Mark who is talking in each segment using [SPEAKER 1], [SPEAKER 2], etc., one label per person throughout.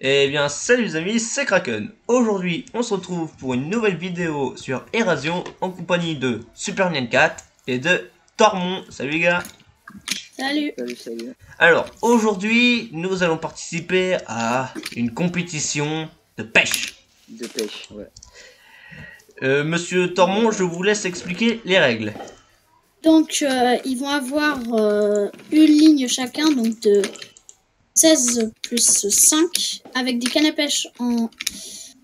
[SPEAKER 1] Eh bien, salut les amis, c'est Kraken. Aujourd'hui, on se retrouve pour une nouvelle vidéo sur Erasion en compagnie de Super Nyan 4 et de Tormon. Salut les gars.
[SPEAKER 2] Salut.
[SPEAKER 3] Salut.
[SPEAKER 1] Alors, aujourd'hui, nous allons participer à une compétition de pêche.
[SPEAKER 3] De pêche, ouais.
[SPEAKER 1] Monsieur Tormon, je vous laisse expliquer les règles.
[SPEAKER 2] Donc, ils vont avoir une ligne chacun, donc de 16 plus 5, avec des cannes à pêche en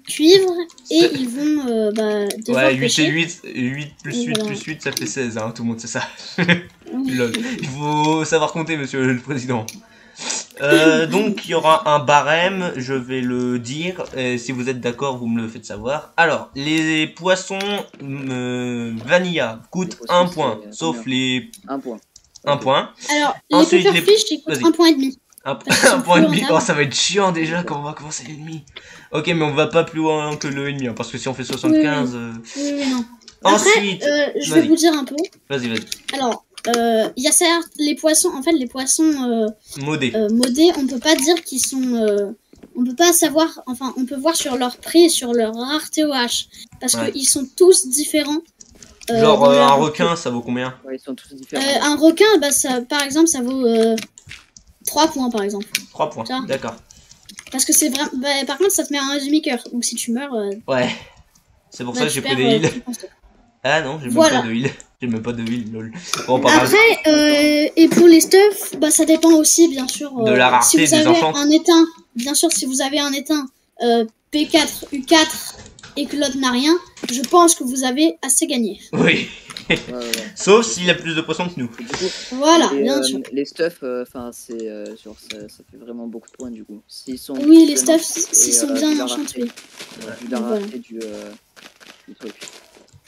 [SPEAKER 2] cuivre, et ils vont devoir
[SPEAKER 1] Ouais, 8
[SPEAKER 2] pêcher.
[SPEAKER 1] et 8, 8 plus 8
[SPEAKER 2] Voilà.
[SPEAKER 1] plus 8, ça fait 16, hein, tout le monde sait ça. Lol. Il faut savoir compter, monsieur le président. Donc, il y aura un barème, je vais le dire, et si vous êtes d'accord, vous me le faites savoir. Alors, les poissons vanilla coûtent 1 point, sauf les...
[SPEAKER 3] 1 point.
[SPEAKER 1] 1 point.
[SPEAKER 2] Alors,
[SPEAKER 1] Ensuite,
[SPEAKER 2] les pufferfish, ils coûtent
[SPEAKER 1] vas-y.
[SPEAKER 2] 1 point et demi.
[SPEAKER 1] Un
[SPEAKER 2] Parce qu'ils sont
[SPEAKER 1] point et
[SPEAKER 2] plus
[SPEAKER 1] demi.
[SPEAKER 2] rentables.
[SPEAKER 1] Oh, ça va être chiant déjà quand on va commencer l'ennemi. Ok, mais on va pas plus loin que le ennemi, hein, parce que si on fait 75...
[SPEAKER 2] Oui, non.
[SPEAKER 1] Ensuite...
[SPEAKER 2] Après, je vais vous dire un peu.
[SPEAKER 1] Vas-y.
[SPEAKER 2] Alors, il y a certes les poissons, en fait, les poissons
[SPEAKER 1] Modé.
[SPEAKER 2] modés, on peut pas dire qu'ils sont... on peut pas savoir, enfin, on peut voir sur leur prix et sur leur rareté OH. Parce
[SPEAKER 1] Ouais.
[SPEAKER 2] qu'ils sont tous différents.
[SPEAKER 1] Genre
[SPEAKER 2] dans leur-
[SPEAKER 1] un requin, ça vaut combien?
[SPEAKER 3] Ouais, ils sont tous différents.
[SPEAKER 2] Un requin, bah, ça, par exemple, ça vaut 3 points, par exemple.
[SPEAKER 1] 3 points,
[SPEAKER 2] Tiens.
[SPEAKER 1] d'accord.
[SPEAKER 2] Parce que c'est vraiment... Bah, par contre, ça te met un demi-cœur. Donc si tu meurs...
[SPEAKER 1] Ouais. C'est pour
[SPEAKER 2] bah,
[SPEAKER 1] ça que
[SPEAKER 2] tu
[SPEAKER 1] j'ai pris
[SPEAKER 2] perds,
[SPEAKER 1] des heals.
[SPEAKER 2] tout ton stock.
[SPEAKER 1] Ah non, j'ai
[SPEAKER 2] Voilà.
[SPEAKER 1] même pas de heal. J'ai même pas de heal, lol. Bon, pas grave.
[SPEAKER 2] Après, et pour les stuffs, bah, ça dépend aussi, bien sûr.
[SPEAKER 1] De la rareté
[SPEAKER 2] si vous
[SPEAKER 1] des
[SPEAKER 2] avez
[SPEAKER 1] enchants.
[SPEAKER 2] un éteint, bien sûr, si vous avez un éteint P4, U4 et que l'autre n'a rien, je pense que vous avez assez gagné.
[SPEAKER 1] Oui.
[SPEAKER 3] Ouais.
[SPEAKER 1] Sauf s'il a plus de poissons que nous.
[SPEAKER 3] Et du coup,
[SPEAKER 2] Voilà,
[SPEAKER 3] les,
[SPEAKER 2] bien sûr.
[SPEAKER 3] les stuffs, enfin, c'est genre ça fait vraiment beaucoup de points du coup. S'ils sont
[SPEAKER 2] Oui, les
[SPEAKER 3] vraiment-
[SPEAKER 2] stuffs, s'ils
[SPEAKER 3] et,
[SPEAKER 2] sont
[SPEAKER 3] vu
[SPEAKER 2] bien
[SPEAKER 3] la
[SPEAKER 2] enchantés.
[SPEAKER 3] rareté, vu la
[SPEAKER 2] Voilà.
[SPEAKER 3] rareté du truc.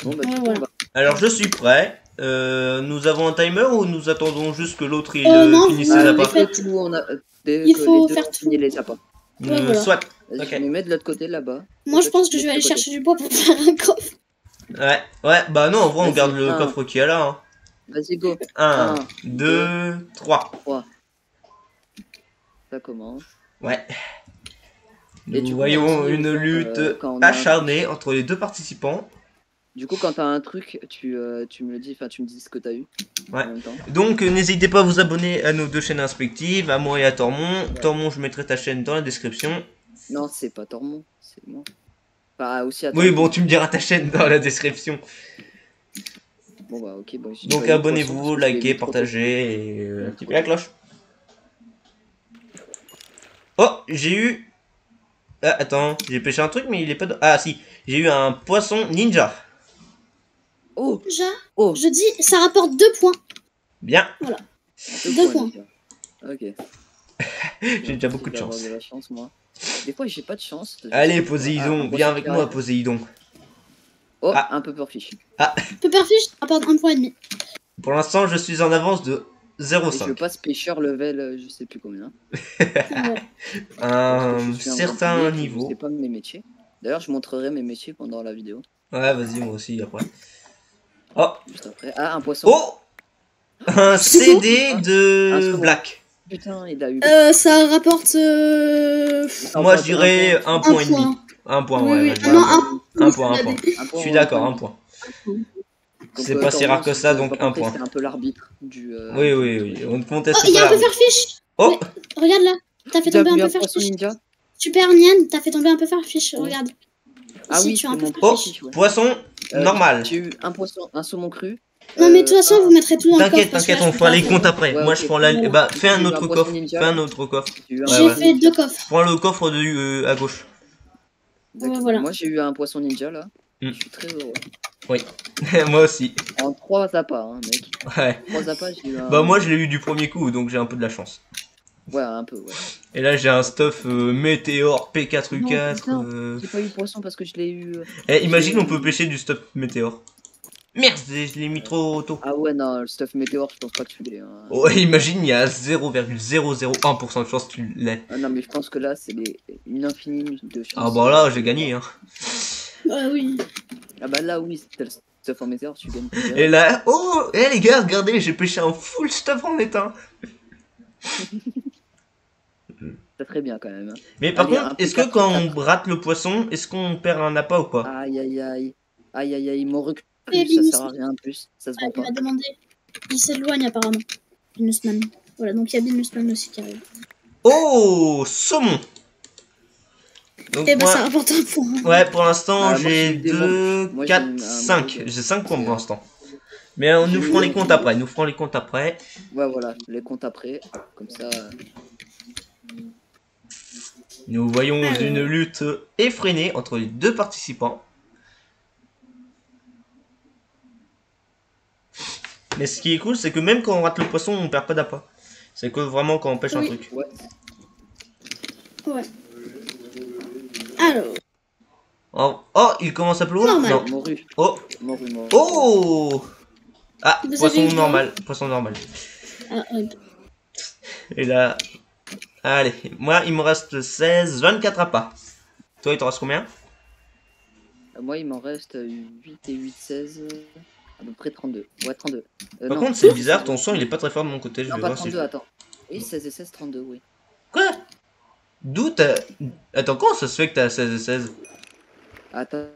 [SPEAKER 3] Bon, bah,
[SPEAKER 2] Ouais,
[SPEAKER 3] du coup,
[SPEAKER 2] voilà.
[SPEAKER 3] on va-
[SPEAKER 1] Alors, je suis prêt. Nous avons un timer ou nous attendons juste que l'autre il
[SPEAKER 2] Non,
[SPEAKER 1] finisse
[SPEAKER 2] vous-
[SPEAKER 1] ses
[SPEAKER 3] dès
[SPEAKER 1] appâts?
[SPEAKER 2] faites-
[SPEAKER 3] que tout, on a, dès
[SPEAKER 2] Il
[SPEAKER 3] que
[SPEAKER 2] faut
[SPEAKER 3] les deux
[SPEAKER 2] faire
[SPEAKER 3] ont
[SPEAKER 2] tout.
[SPEAKER 3] fini les appâts.
[SPEAKER 2] Ouais, voilà.
[SPEAKER 1] Soit.
[SPEAKER 3] Vas-y,
[SPEAKER 1] Ok.
[SPEAKER 3] je me mets de l'autre côté là-bas.
[SPEAKER 2] Moi, je
[SPEAKER 3] Et toi,
[SPEAKER 2] pense
[SPEAKER 3] tu
[SPEAKER 2] que je vais
[SPEAKER 3] mets de
[SPEAKER 2] aller
[SPEAKER 3] l'autre
[SPEAKER 2] chercher du bois pour faire un coffre.
[SPEAKER 1] Ouais, bah non, en vrai, on
[SPEAKER 3] Vas-y,
[SPEAKER 1] garde le
[SPEAKER 3] un.
[SPEAKER 1] coffre qu'il y a là. Hein.
[SPEAKER 3] côté. Vas-y, go.
[SPEAKER 1] 1,
[SPEAKER 3] 1,
[SPEAKER 1] 2, 3.
[SPEAKER 3] 3. Ça commence.
[SPEAKER 1] Ouais.
[SPEAKER 3] Et
[SPEAKER 1] Nous
[SPEAKER 3] du coup,
[SPEAKER 1] voyons
[SPEAKER 3] aussi,
[SPEAKER 1] une
[SPEAKER 3] autant,
[SPEAKER 1] lutte
[SPEAKER 3] quand on a un
[SPEAKER 1] acharnée entre les deux participants.
[SPEAKER 3] Du coup, quand t'as un truc, tu me le dis, enfin, tu me dis ce que t'as eu.
[SPEAKER 1] Ouais.
[SPEAKER 3] En même temps.
[SPEAKER 1] Donc n'hésitez pas à vous abonner à nos deux chaînes respectives, à moi et à Tormon. Tormon, je mettrai ta chaîne dans la description.
[SPEAKER 3] Non, c'est pas Tormon, c'est moi. Enfin, aussi à
[SPEAKER 1] Oui,
[SPEAKER 3] Tormon.
[SPEAKER 1] bon, tu me diras ta chaîne dans la description.
[SPEAKER 3] Bon, bah, ok. Bon,
[SPEAKER 1] Donc abonnez-vous, likez, partagez et activez la cloche. Oh, j'ai eu... Ah, attends, j'ai pêché un truc, mais il est pas... Ah, si, j'ai eu un poisson ninja.
[SPEAKER 3] Oh,
[SPEAKER 2] Je dis, ça rapporte 2 points.
[SPEAKER 1] Bien,
[SPEAKER 2] 2 points.
[SPEAKER 3] déjà. Ok.
[SPEAKER 1] j'ai déjà beaucoup de
[SPEAKER 3] D'avoir
[SPEAKER 1] chance.
[SPEAKER 3] de la chance, moi. Des fois, j'ai pas de chance. Je
[SPEAKER 1] Allez,
[SPEAKER 3] sais pas.
[SPEAKER 1] Poséidon,
[SPEAKER 3] Ah, un
[SPEAKER 1] viens
[SPEAKER 3] poisson
[SPEAKER 1] avec
[SPEAKER 3] qui
[SPEAKER 1] moi,
[SPEAKER 3] arrive.
[SPEAKER 1] Poséidon.
[SPEAKER 3] Oh,
[SPEAKER 1] Ah.
[SPEAKER 3] un peu pufferfish.
[SPEAKER 2] Pufferfish rapporte 1 point et demi.
[SPEAKER 1] Pour l'instant, je suis en avance de
[SPEAKER 3] Et je
[SPEAKER 1] 0,5.
[SPEAKER 3] passe pêcheur level, je sais plus combien.
[SPEAKER 2] Ah ouais.
[SPEAKER 1] Un
[SPEAKER 3] Parce que je suis
[SPEAKER 1] certain
[SPEAKER 3] Rambouillet, Je
[SPEAKER 1] niveau.
[SPEAKER 3] sais pas mes métiers. D'ailleurs, je montrerai mes métiers pendant la vidéo.
[SPEAKER 1] Ouais, vas-y, moi aussi, après. Oh,
[SPEAKER 3] Juste après. Ah, un poisson.
[SPEAKER 1] oh, un
[SPEAKER 2] C'est
[SPEAKER 1] CD
[SPEAKER 3] Un
[SPEAKER 1] de
[SPEAKER 3] saumon.
[SPEAKER 1] Black.
[SPEAKER 3] Putain, il a eu.
[SPEAKER 2] Ça rapporte...
[SPEAKER 1] Moi, je dirais un
[SPEAKER 2] un
[SPEAKER 1] point et demi.
[SPEAKER 2] point.
[SPEAKER 1] Un point,
[SPEAKER 2] Oui,
[SPEAKER 1] ouais.
[SPEAKER 2] oui.
[SPEAKER 1] ouais, je
[SPEAKER 2] Ah
[SPEAKER 1] dirais
[SPEAKER 2] non,
[SPEAKER 1] un point. Un point, un
[SPEAKER 2] la
[SPEAKER 1] point.
[SPEAKER 2] dé-
[SPEAKER 1] Je suis d'accord, un point. C'est pas si rare que ça, donc un point.
[SPEAKER 3] C'était un peu l'arbitre du.
[SPEAKER 1] Oui, oui, oui. On ne
[SPEAKER 2] Oh,
[SPEAKER 1] conteste
[SPEAKER 2] il y
[SPEAKER 1] pas
[SPEAKER 2] a un
[SPEAKER 1] l'arbitre.
[SPEAKER 2] pufferfish.
[SPEAKER 1] Oh,
[SPEAKER 2] Regarde là. T'as fait
[SPEAKER 3] T'as
[SPEAKER 2] tomber
[SPEAKER 3] vu
[SPEAKER 2] un
[SPEAKER 3] un poisson
[SPEAKER 2] pufferfish.
[SPEAKER 3] ninja?
[SPEAKER 2] Super Nian, t'as fait tomber un pufferfish.
[SPEAKER 3] Oh.
[SPEAKER 2] Regarde.
[SPEAKER 3] Ah
[SPEAKER 2] Ici,
[SPEAKER 3] oui,
[SPEAKER 2] tu as un
[SPEAKER 3] c'est mon
[SPEAKER 2] pufferfish.
[SPEAKER 3] pufferfish, ouais.
[SPEAKER 1] poisson normal.
[SPEAKER 3] J'ai eu un poisson, un saumon cru.
[SPEAKER 2] Non, mais de toute façon, vous mettrez tout dans le coffre.
[SPEAKER 1] T'inquiète,
[SPEAKER 2] parce que
[SPEAKER 1] t'inquiète,
[SPEAKER 2] là,
[SPEAKER 1] on
[SPEAKER 2] je
[SPEAKER 1] fera
[SPEAKER 2] peux
[SPEAKER 1] les
[SPEAKER 2] pas
[SPEAKER 1] comptes
[SPEAKER 2] faire.
[SPEAKER 1] après.
[SPEAKER 3] Ouais,
[SPEAKER 1] Moi,
[SPEAKER 3] ok.
[SPEAKER 1] je prends la.
[SPEAKER 2] Voilà.
[SPEAKER 1] Bah, fais un
[SPEAKER 3] J'ai eu
[SPEAKER 1] autre
[SPEAKER 3] un poisson
[SPEAKER 1] coffre.
[SPEAKER 3] ninja,
[SPEAKER 1] Fais un
[SPEAKER 3] là.
[SPEAKER 1] autre coffre.
[SPEAKER 3] J'ai eu un
[SPEAKER 1] Ouais,
[SPEAKER 2] J'ai
[SPEAKER 1] ouais.
[SPEAKER 2] fait 2 coffres.
[SPEAKER 1] Prends le coffre à gauche.
[SPEAKER 3] D'accord.
[SPEAKER 2] Ouais, voilà.
[SPEAKER 3] Moi j'ai eu un poisson ninja là.
[SPEAKER 1] Mm.
[SPEAKER 3] Je suis très heureux.
[SPEAKER 1] Moi aussi.
[SPEAKER 3] En 3 appâts, hein, mec.
[SPEAKER 1] Ouais.
[SPEAKER 3] 3 appâts, j'ai eu un.
[SPEAKER 1] Bah, moi, je l'ai eu du premier coup, donc j'ai un peu de la chance.
[SPEAKER 3] Ouais, un peu, ouais.
[SPEAKER 1] Et là, j'ai un stuff Météor
[SPEAKER 3] Non,
[SPEAKER 1] P4U4.
[SPEAKER 3] putain. J'ai pas eu poisson parce que je l'ai eu.
[SPEAKER 1] Eh, imagine, on peut pêcher du stuff Météor. Merde, je l'ai mis trop tôt.
[SPEAKER 3] Ah ouais, non, le stuff météore, je pense pas que tu l'aies. Hein.
[SPEAKER 1] Oh, imagine, il y a 0,001% de chance que tu l'aies.
[SPEAKER 3] Ah non, mais je pense que là, c'est une infinie de chances.
[SPEAKER 1] Ah bah là, j'ai gagné, hein.
[SPEAKER 2] Oui.
[SPEAKER 3] Ah bah là, oui, si t'as le stuff en météore, tu gagnes.
[SPEAKER 1] Et là, oh, eh les gars, regardez, j'ai pêché un full stuff en éteint.
[SPEAKER 3] Ça serait bien quand même.
[SPEAKER 1] Mais par
[SPEAKER 3] Allez,
[SPEAKER 1] contre,
[SPEAKER 3] un
[SPEAKER 1] est-ce
[SPEAKER 3] peu
[SPEAKER 1] que quand
[SPEAKER 3] quatre.
[SPEAKER 1] on rate le poisson, est-ce qu'on perd un appât ou pas?
[SPEAKER 3] Aïe, aïe, aïe. Aïe, aïe, aïe, mon recul,
[SPEAKER 2] Et
[SPEAKER 3] ça sert
[SPEAKER 2] Binous,
[SPEAKER 3] à rien en plus. Ça se vend
[SPEAKER 2] il
[SPEAKER 3] pas.
[SPEAKER 2] m'a demandé. Il s'éloigne apparemment. Binusman. Voilà, donc il y a Binusman aussi qui arrive.
[SPEAKER 1] Oh, saumon. Donc
[SPEAKER 2] Et bah
[SPEAKER 1] moi,
[SPEAKER 2] ça rapporte un point.
[SPEAKER 1] ouais, pour l'instant,
[SPEAKER 3] Moi, j'ai
[SPEAKER 1] j'ai
[SPEAKER 3] eu des morues.
[SPEAKER 1] 2,
[SPEAKER 3] Moi, j'ai
[SPEAKER 1] 4,
[SPEAKER 3] eu un
[SPEAKER 1] 5.
[SPEAKER 3] morue.
[SPEAKER 1] J'ai 5 points
[SPEAKER 3] C'est-
[SPEAKER 1] pour l'instant. Mais nous
[SPEAKER 3] J'ai
[SPEAKER 1] ferons
[SPEAKER 3] eu
[SPEAKER 1] les comptes après. Nous ferons les comptes après.
[SPEAKER 3] Ouais, voilà, les comptes après. Comme ça.
[SPEAKER 1] Nous voyons
[SPEAKER 2] Alors.
[SPEAKER 1] une lutte effrénée entre les deux participants. Mais ce qui est cool, c'est que même quand on rate le poisson, on perd pas d'appât. C'est que vraiment quand on pêche un
[SPEAKER 2] Oui.
[SPEAKER 1] truc.
[SPEAKER 3] Ouais.
[SPEAKER 2] Ouais. Alors.
[SPEAKER 1] Oh, oh, il commence à pleuvoir.
[SPEAKER 2] Normal.
[SPEAKER 1] Non.
[SPEAKER 3] Morue.
[SPEAKER 1] Oh,
[SPEAKER 3] Morue, morue.
[SPEAKER 1] oh. Ah,
[SPEAKER 2] Vous
[SPEAKER 1] poisson
[SPEAKER 2] avez eu
[SPEAKER 1] normal. Poisson normal.
[SPEAKER 2] Ah,
[SPEAKER 1] Et là, allez, moi il me reste 16, 24 appâts. Toi, il te reste combien?
[SPEAKER 3] Moi, il m'en reste 8 et 8, 16. À peu près 32. Ouais, 32.
[SPEAKER 1] Par
[SPEAKER 3] Non,
[SPEAKER 1] contre, c'est
[SPEAKER 3] 16 et
[SPEAKER 1] bizarre,
[SPEAKER 3] 16,
[SPEAKER 1] ton
[SPEAKER 3] ouais.
[SPEAKER 1] son il est pas très fort de mon côté. Je
[SPEAKER 3] Non,
[SPEAKER 1] vais
[SPEAKER 3] pas
[SPEAKER 1] voir si
[SPEAKER 3] 32,
[SPEAKER 1] je...
[SPEAKER 3] attends. Oui, 16 et 16, 32, oui.
[SPEAKER 1] Quoi? D'où t'as... Attends, comment ça se fait que t'as 16 et 16?
[SPEAKER 3] Attends.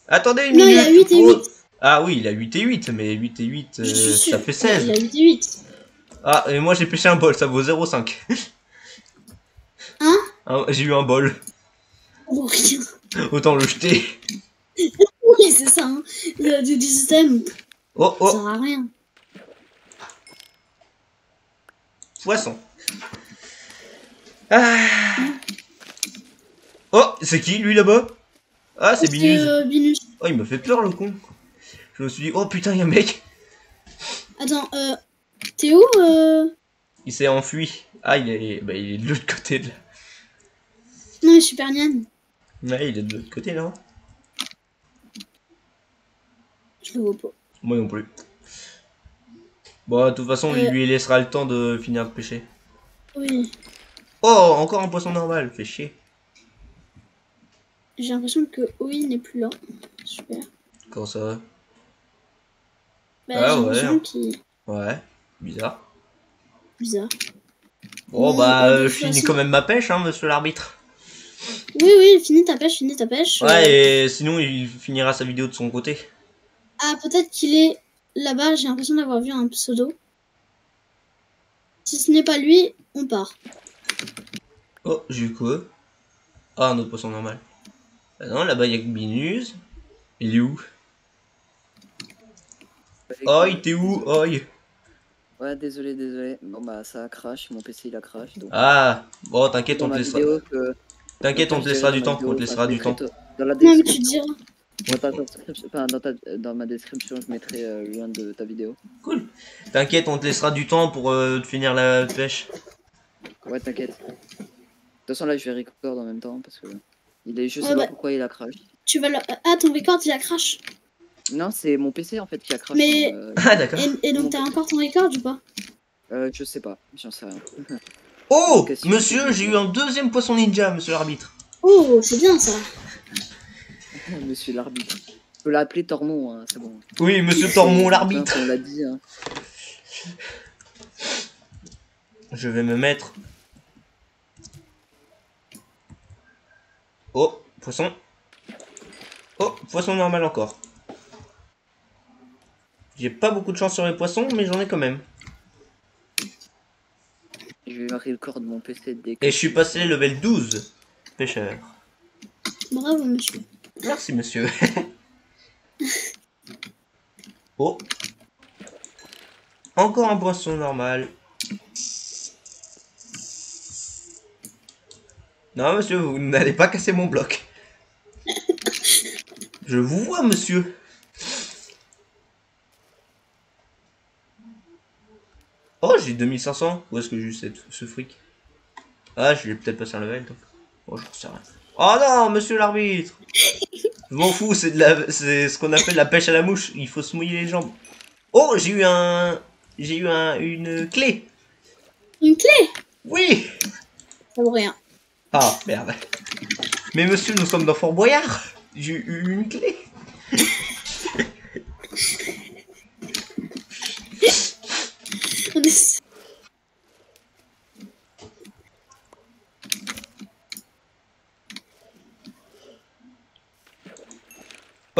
[SPEAKER 1] Attendez une
[SPEAKER 2] Non, il
[SPEAKER 1] minute.
[SPEAKER 2] a 8 et 8.
[SPEAKER 1] Ah oui, il a 8 et 8, mais 8 et 8,
[SPEAKER 2] Je suis sûr.
[SPEAKER 1] ça fait
[SPEAKER 2] Il a
[SPEAKER 1] 16.
[SPEAKER 2] 8 et 8.
[SPEAKER 1] Ah, et moi j'ai pêché un bol, ça vaut 0,5.
[SPEAKER 2] Hein?
[SPEAKER 1] Ah, j'ai eu un bol,
[SPEAKER 2] Oh, rien.
[SPEAKER 1] autant le jeter.
[SPEAKER 2] Oui, c'est ça. Hein. Du système,
[SPEAKER 1] Oh,
[SPEAKER 2] ça
[SPEAKER 1] oh,
[SPEAKER 2] sert à rien.
[SPEAKER 1] poisson. Ah. Oh, c'est qui lui là-bas? Ah, c'est Binuz.
[SPEAKER 2] Binus.
[SPEAKER 1] Oh, il m'a fait peur le con. Je me suis dit, oh putain, il y a un mec.
[SPEAKER 2] Attends, t'es où
[SPEAKER 1] Il s'est enfui. Ah, il est de l'autre côté là.
[SPEAKER 2] Non, je suis super nienne.
[SPEAKER 1] Ouais, il est de l'autre côté là.
[SPEAKER 2] Je le vois pas.
[SPEAKER 1] Moi non plus. Bon, de toute façon, il lui laissera le temps de finir de pêcher.
[SPEAKER 2] Oui.
[SPEAKER 1] Oh, encore un poisson normal, fait chier.
[SPEAKER 2] J'ai l'impression que Oui n'est plus là. Super.
[SPEAKER 1] Comment ça va?
[SPEAKER 2] Bah,
[SPEAKER 1] Ah,
[SPEAKER 2] j'ai
[SPEAKER 1] ouais.
[SPEAKER 2] l'impression qu'il...
[SPEAKER 1] Ouais, bizarre.
[SPEAKER 2] Bizarre.
[SPEAKER 1] Bon,
[SPEAKER 2] Bon,
[SPEAKER 1] bah,
[SPEAKER 2] de
[SPEAKER 1] je
[SPEAKER 2] toute
[SPEAKER 1] finis
[SPEAKER 2] façon-
[SPEAKER 1] quand même ma pêche, hein, monsieur l'arbitre.
[SPEAKER 2] Oui, oui, finis ta pêche, finis ta pêche.
[SPEAKER 1] Ouais, et sinon, il finira sa vidéo de son côté.
[SPEAKER 2] Ah, peut-être qu'il est là-bas. J'ai l'impression d'avoir vu un pseudo. Si ce n'est pas lui, on part.
[SPEAKER 1] Oh, j'ai eu quoi? Ah, un autre poisson normal. Ah non, là-bas, il y a que Binuz. Il est où? Oi, t'es où? Oi.
[SPEAKER 3] Ouais, désolé, désolé. Bon, bah, ça a crash. Mon PC, il a crash. Donc,
[SPEAKER 1] Ah, bon, t'inquiète,
[SPEAKER 3] dans
[SPEAKER 1] on te
[SPEAKER 3] ma
[SPEAKER 1] laissera.
[SPEAKER 3] vidéo que.
[SPEAKER 1] T'inquiète, on te laissera du temps. On te laissera du temps.
[SPEAKER 3] Dans la
[SPEAKER 2] Non, mais tu
[SPEAKER 3] description.
[SPEAKER 2] diras.
[SPEAKER 3] Enfin, dans ma description, je mettrai le lien de ta vidéo.
[SPEAKER 1] Cool. T'inquiète, on te laissera du temps pour finir la pêche.
[SPEAKER 3] Ouais, t'inquiète. De toute façon, là, je vais record en même temps parce que. Je
[SPEAKER 2] Ouais,
[SPEAKER 3] sais pas
[SPEAKER 2] bah.
[SPEAKER 3] pourquoi il a crash.
[SPEAKER 2] Tu vas le... Ah, ton record, il a crash.
[SPEAKER 3] Non, c'est mon PC en fait qui a crash.
[SPEAKER 2] Mais-
[SPEAKER 3] hein,
[SPEAKER 1] Ah, d'accord.
[SPEAKER 2] Et donc, t'as encore ton record ou pas?
[SPEAKER 3] Je sais pas, j'en sais rien.
[SPEAKER 1] Oh,
[SPEAKER 3] Question.
[SPEAKER 1] monsieur, j'ai eu un deuxième poisson ninja, monsieur l'arbitre.
[SPEAKER 2] Oh, c'est bien ça.
[SPEAKER 3] Monsieur l'arbitre. Je peux l'appeler Tormon, hein, c'est bon.
[SPEAKER 1] Oui, monsieur Tormon, l'arbitre.
[SPEAKER 3] On l'a dit. Hein.
[SPEAKER 1] Je vais me mettre. Oh, poisson. Oh, poisson normal encore. J'ai pas beaucoup de chance sur les poissons, mais j'en ai quand même.
[SPEAKER 3] Je vais record mon PC dès que.
[SPEAKER 1] Et je suis passé level 12. Pêcheur.
[SPEAKER 2] Bravo, monsieur.
[SPEAKER 1] Merci, monsieur. Oh. Encore un poisson normal. Non, monsieur, vous n'allez pas casser mon bloc. Je vous vois, monsieur. Oh, j'ai 2500. Où est-ce que j'ai eu ce fric? Ah, je vais peut-être passer un level, donc. Oh, j'en sais rien. Oh non, monsieur l'arbitre. Je m'en fous, c'est ce qu'on appelle la pêche à la mouche. Il faut se mouiller les jambes. Oh, j'ai eu une clé.
[SPEAKER 2] Une clé?
[SPEAKER 1] Oui.
[SPEAKER 2] Ça vaut rien.
[SPEAKER 1] Ah, merde. Mais monsieur, nous sommes dans Fort Boyard. J'ai eu une clé.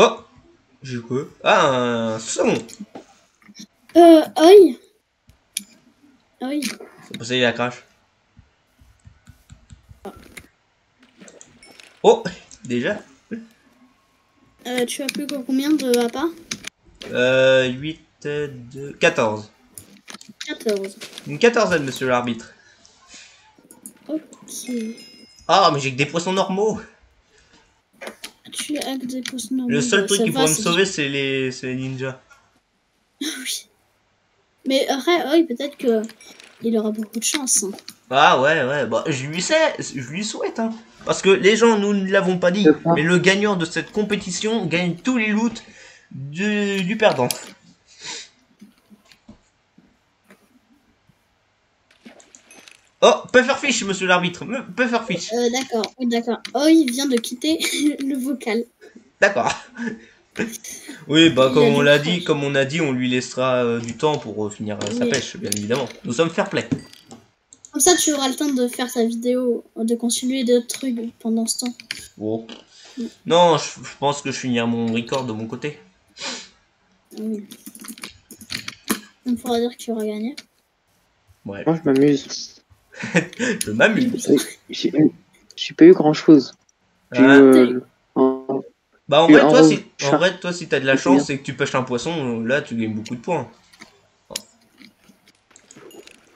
[SPEAKER 1] Oh, j'ai quoi? Ah, un son.
[SPEAKER 2] Oi. Oi.
[SPEAKER 1] C'est pour ça qu'il a crash. Oh, déjà?
[SPEAKER 2] Tu as plus que combien de appâts?
[SPEAKER 1] 8, 2, 14.
[SPEAKER 2] 14.
[SPEAKER 1] Une quatorzaine, monsieur l'arbitre.
[SPEAKER 2] Ok.
[SPEAKER 1] Ah, mais j'ai que des poissons normaux.
[SPEAKER 2] Tu as que des poissons normaux.
[SPEAKER 1] Le seul
[SPEAKER 2] Bah,
[SPEAKER 1] truc
[SPEAKER 2] ça
[SPEAKER 1] qui
[SPEAKER 2] va,
[SPEAKER 1] pourrait me
[SPEAKER 2] c'est
[SPEAKER 1] sauver, c'est les ninjas.
[SPEAKER 2] Oui. Mais après, Oi, peut-être que il aura beaucoup de chance. Hein.
[SPEAKER 1] Ah ouais, bah je lui souhaite, hein. Parce que les gens, nous ne l'avons pas dit, mais le gagnant de cette compétition gagne tous les loots du perdant. Oh, Pufferfish, monsieur l'arbitre, Pufferfish.
[SPEAKER 2] D'accord, oui, d'accord. Oi vient de quitter le vocal.
[SPEAKER 1] D'accord. Oui, bah
[SPEAKER 2] Il
[SPEAKER 1] comme
[SPEAKER 2] a
[SPEAKER 1] on
[SPEAKER 2] du
[SPEAKER 1] l'a
[SPEAKER 2] courage.
[SPEAKER 1] dit, comme on a dit, on lui laissera du temps pour finir sa
[SPEAKER 2] Oui.
[SPEAKER 1] pêche, bien évidemment. Nous sommes fair play.
[SPEAKER 2] Comme ça, tu auras le temps de faire ta vidéo, de continuer d'autres trucs pendant ce temps.
[SPEAKER 1] Bon. Non, je pense que je finirai mon record de mon côté.
[SPEAKER 2] Oui. Il faudra dire que tu auras gagné.
[SPEAKER 1] Ouais,
[SPEAKER 4] Moi, je m'amuse.
[SPEAKER 1] je m'amuse.
[SPEAKER 4] J'ai pas eu grand chose. J'ai
[SPEAKER 1] Ah.
[SPEAKER 4] eu
[SPEAKER 1] Bah en
[SPEAKER 4] Et
[SPEAKER 1] vrai,
[SPEAKER 4] en
[SPEAKER 1] toi, si t'as de la
[SPEAKER 4] C'est
[SPEAKER 1] chance
[SPEAKER 4] bien.
[SPEAKER 1] et que tu pêches un poisson, là tu gagnes beaucoup de points.